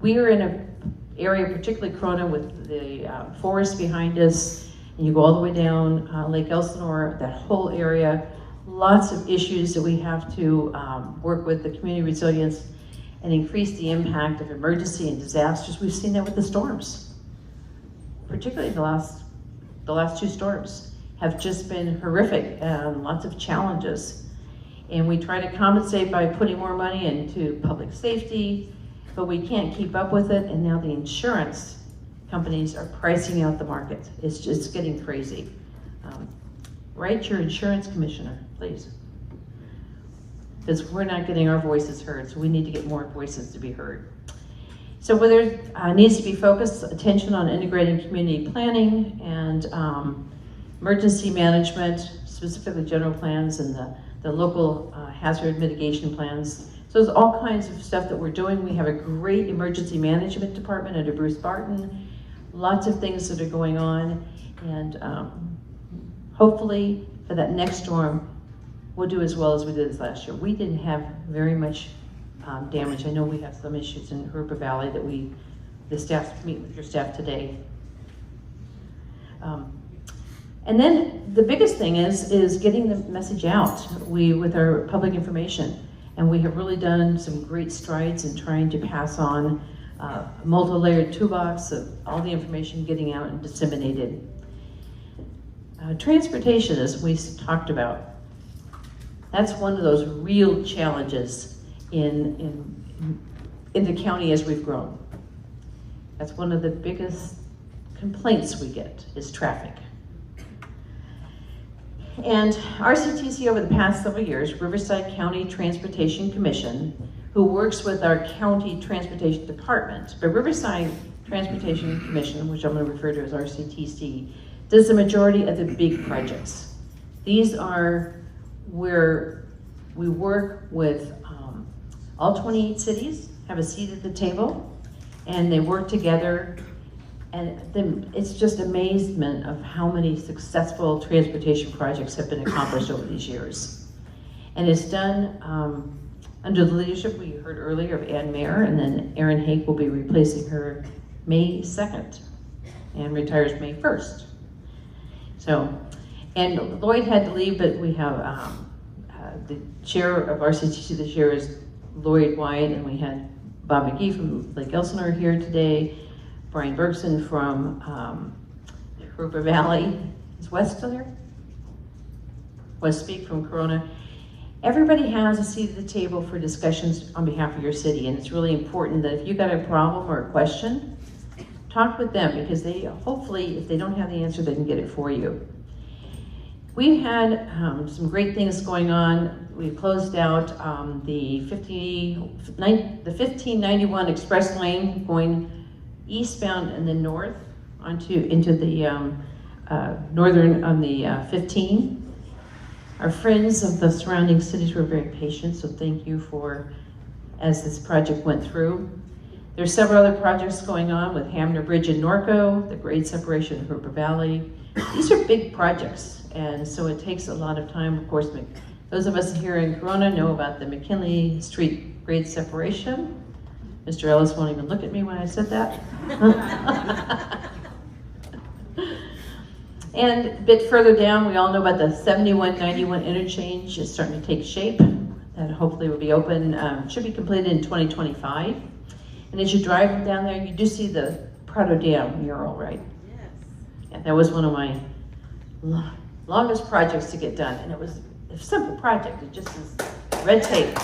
we are in an area, particularly Corona, with the forest behind us, and you go all the way down Lake Elsinore, that whole area, lots of issues that we have to work with, the community resilience, and increase the impact of emergency and disasters. We've seen that with the storms, particularly the last 2 storms have just been horrific and lots of challenges. And we try to compensate by putting more money into public safety, but we can't keep up with it, and now the insurance companies are pricing out the market. It's just getting crazy. Write your insurance commissioner, please. Because we're not getting our voices heard, so we need to get more voices to be heard. So where there needs to be focused attention on integrating community planning and emergency management, specifically general plans and the local hazard mitigation plans. So there's all kinds of stuff that we're doing. We have a great emergency management department under Bruce Barton. Lots of things that are going on, and hopefully for that next storm, we'll do as well as we did this last year. We didn't have very much damage. I know we have some issues in River Valley that the staff meet with your staff today. And then the biggest thing is getting the message out with our public information. And we have really done some great strides in trying to pass on a multi-layered toolbox of all the information getting out and disseminated. Transportation, as we talked about, that's one of those real challenges in the county as we've grown. That's one of the biggest complaints we get is traffic. And RCTC over the past several years, Riverside County Transportation Commission, who works with our county transportation department, but Riverside Transportation Commission, which I'm going to refer to as RCTC, does the majority of the big projects. These are where we work with all 28 cities, have a seat at the table, and they work together. And then it's just amazement of how many successful transportation projects have been accomplished over these years. And it's done under the leadership we heard earlier of Ann Mayer, and then Erin Hake will be replacing her May 2nd and retires May 1st. So, and Lloyd had to leave, but we have the chair of RCTC this year is Lloyd Wyatt, and we had Bob McGee from Lake Elsinore here today, Brian Bergson from River Valley. Is Wes still here? Wes Speak from Corona. Everybody has a seat at the table for discussions on behalf of your city, and it's really important that if you got a problem or a question, talk with them, because they hopefully, if they don't have the answer, they can get it for you. We've had some great things going on. We closed out the 1591 Express Lane going eastbound and then north into the northern on the 15. Our friends of the surrounding cities were very patient, so thank you for, as this project went through. There's several other projects going on with Hamner Bridge in Norco, the grade separation in River Valley. These are big projects, and so it takes a lot of time. Of course, those of us here in Corona know about the McKinley Street grade separation. Mr. Ellis won't even look at me when I said that. And a bit further down, we all know about the 7191 interchange. It's starting to take shape. That hopefully will be open, should be completed in 2025. And as you drive down there, you do see the Prado Dam mural, right? Yes. Yeah, that was one of my longest projects to get done. And it was a simple project. It just is red tape.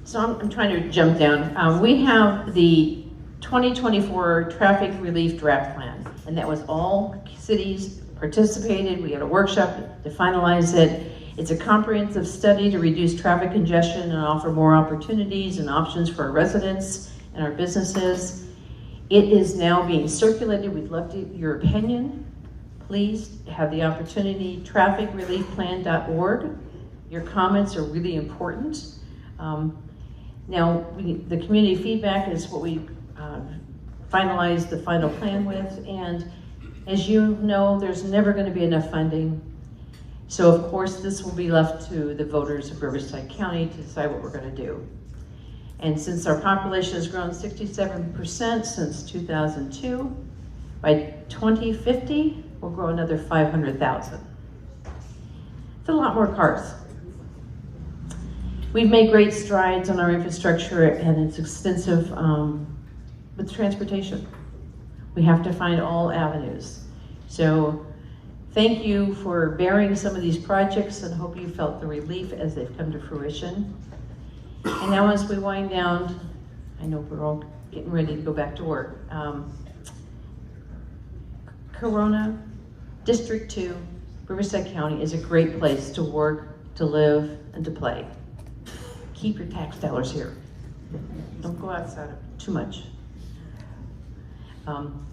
So I'm trying to jump down. We have the 2024 Traffic Relief Draft Plan, and that was all cities participated. We had a workshop to finalize it. It's a comprehensive study to reduce traffic congestion and offer more opportunities and options for our residents and our businesses. It is now being circulated. We'd love your opinion. Please have the opportunity, trafficreliefplan.org. Your comments are really important. Now, the community feedback is what we finalized the final plan with, and as you know, there's never going to be enough funding. So of course, this will be left to the voters of Riverside County to decide what we're going to do. And since our population has grown 67% since 2002, by 2050, we'll grow another 500,000. It's a lot more cars. We've made great strides on our infrastructure, and it's extensive with transportation. We have to find all avenues. So thank you for bearing some of these projects, and hope you felt the relief as they've come to fruition. And now as we wind down, I know we're all getting ready to go back to work. Corona, District 2, Riverside County is a great place to work, to live, and to play. Keep your tax dollars here. Don't go outside too much.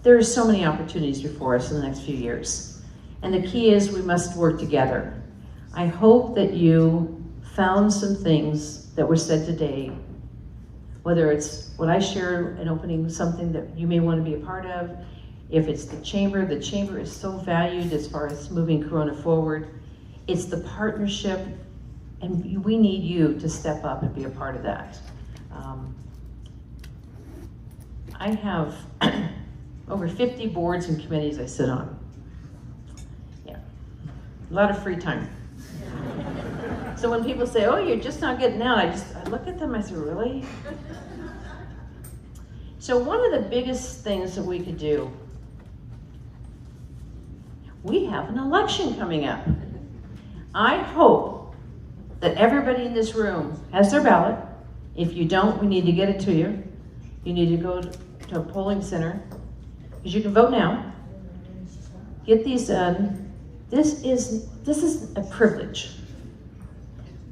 There are so many opportunities before us in the next few years. And the key is we must work together. I hope that you found some things that were said today, whether it's what I shared in opening, something that you may want to be a part of. If it's the chamber is so valued as far as moving Corona forward. It's the partnership, and we need you to step up and be a part of that. I have over 50 boards and committees I sit on. Yeah, a lot of free time. So when people say, oh, you're just not getting out, I look at them, I say, really? So one of the biggest things that we could do, we have an election coming up. I hope that everybody in this room has their ballot. If you don't, we need to get it to you. You need to go to a polling center, because you can vote now. Get these done. This is a privilege.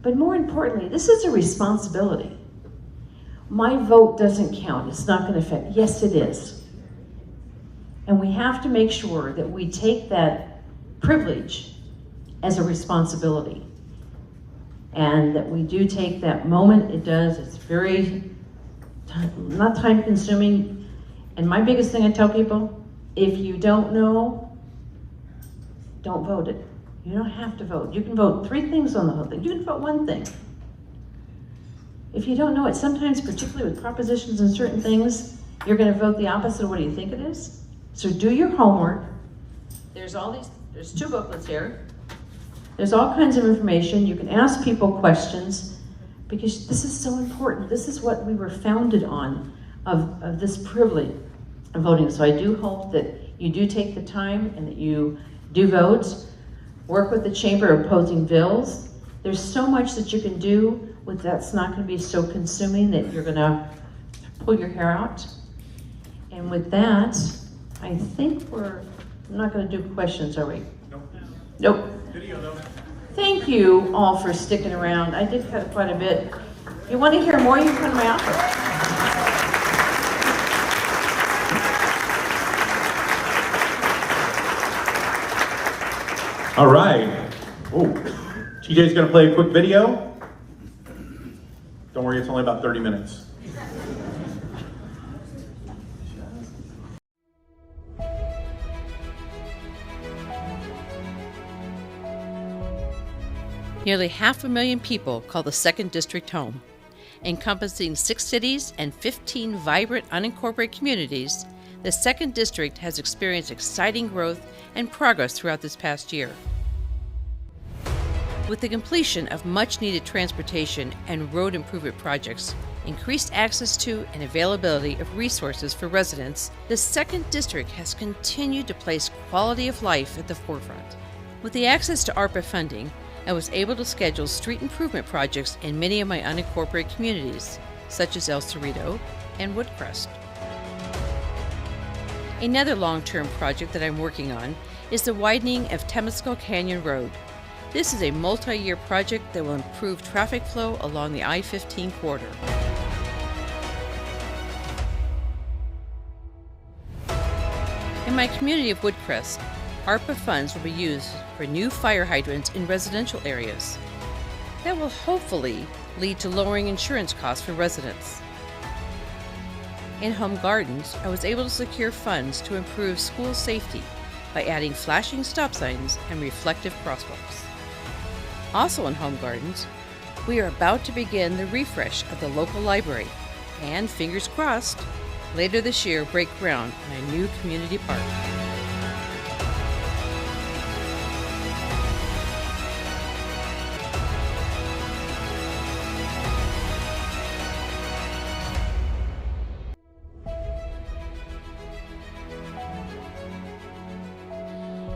But more importantly, this is a responsibility. My vote doesn't count. It's not going to affect. Yes, it is. And we have to make sure that we take that privilege as a responsibility. And that we do take that moment. It does. It's very, not time consuming. And my biggest thing I tell people, if you don't know, don't vote it. You don't have to vote. You can vote 3 things on the whole thing. You can vote 1 thing. If you don't know it, sometimes, particularly with propositions and certain things, you're going to vote the opposite of what you think it is. So do your homework. There's 2 booklets here. There's all kinds of information. You can ask people questions, because this is so important. This is what we were founded on, of this privilege of voting. So I do hope that you do take the time and that you do vote. Work with the Chamber opposing bills. There's so much that you can do with that's not going to be so consuming that you're going to pull your hair out. And with that, I think we're not going to do questions, are we? Nope. Video though. Thank you all for sticking around. I did cut quite a bit. If you want to hear more, you can come to my office. All right. Oh, TJ's going to play a quick video. Don't worry, it's only about 30 minutes. Nearly 500,000 people call the 2nd District home. Encompassing 6 cities and 15 vibrant unincorporated communities, the 2nd District has experienced exciting growth and progress throughout this past year. With the completion of much-needed transportation and road improvement projects, increased access to and availability of resources for residents, the 2nd District has continued to place quality of life at the forefront. With the access to ARPA funding, I was able to schedule street improvement projects in many of my unincorporated communities, such as El Cerrito and Woodcrest. Another long-term project that I'm working on is the widening of Temescal Canyon Road. This is a multi-year project that will improve traffic flow along the I-15 corridor. In my community of Woodcrest, ARPA funds will be used for new fire hydrants in residential areas. That will hopefully lead to lowering insurance costs for residents. In Home Gardens, I was able to secure funds to improve school safety by adding flashing stop signs and reflective crosswalks. Also in Home Gardens, we are about to begin the refresh of the local library and, fingers crossed, later this year break ground on a new community park.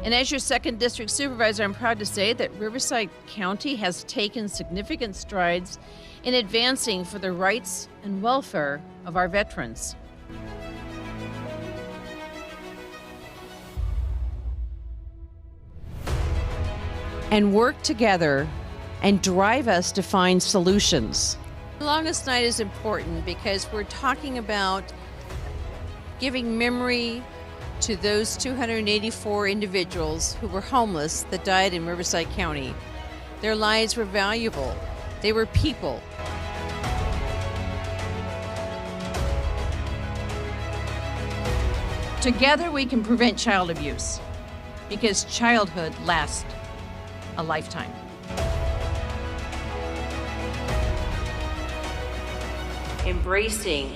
And as your 2nd District Supervisor, I'm proud to say that Riverside County has taken significant strides in advancing for the rights and welfare of our veterans. And work together and drive us to find solutions. Longest Night is important because we're talking about giving memory to those 284 individuals who were homeless that died in Riverside County. Their lives were valuable. They were people. Together we can prevent child abuse, because childhood lasts a lifetime. Embracing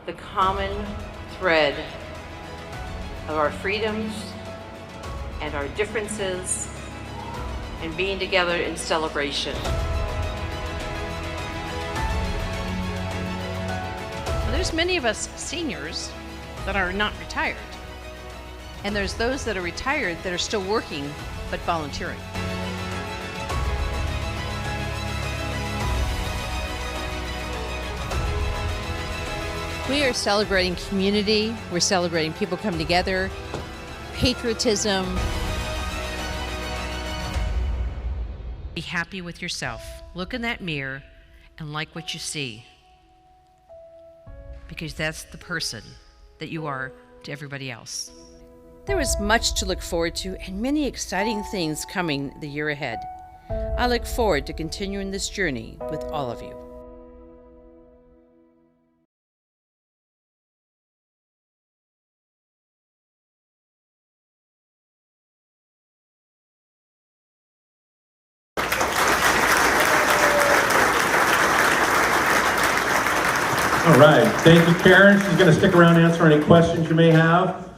the common thread of our freedoms and our differences and being together in celebration. there's many of us seniors that are not retired. And there's those that are retired that are still working but volunteering. We are celebrating community, we're celebrating people coming together, patriotism. Be happy with yourself. Look in that mirror and like what you see. Because that's the person that you are to everybody else. There is much to look forward to and many exciting things coming the year ahead. I look forward to continuing this journey with all of you. All right, thank you, Karen. She's going to stick around and answer any questions you may have.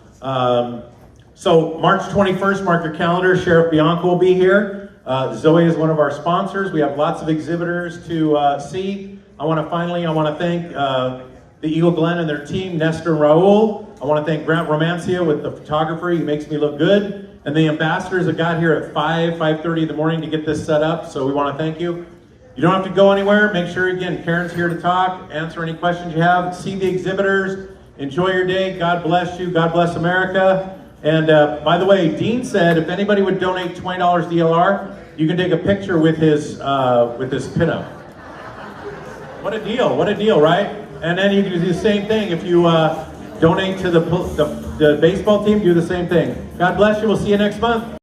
So March 21st, mark your calendar. Sheriff Bianco will be here. Zoe is one of our sponsors. We have lots of exhibitors to see. I want to thank the Eagle Glen and their team, Nestor and Raul. I want to thank Grant Romancia with the photographer. He makes me look good. And the ambassadors that got here at 5:30 in the morning to get this set up. So we want to thank you. You don't have to go anywhere. Make sure, again, Karen's here to talk, answer any questions you have, see the exhibitors, enjoy your day. God bless you. God bless America. And by the way, Dean said if anybody would donate $20 DLR, you can take a picture with his pinup. What a deal, right? And then you can do the same thing. If you donate to the baseball team, do the same thing. God bless you. We'll see you next month.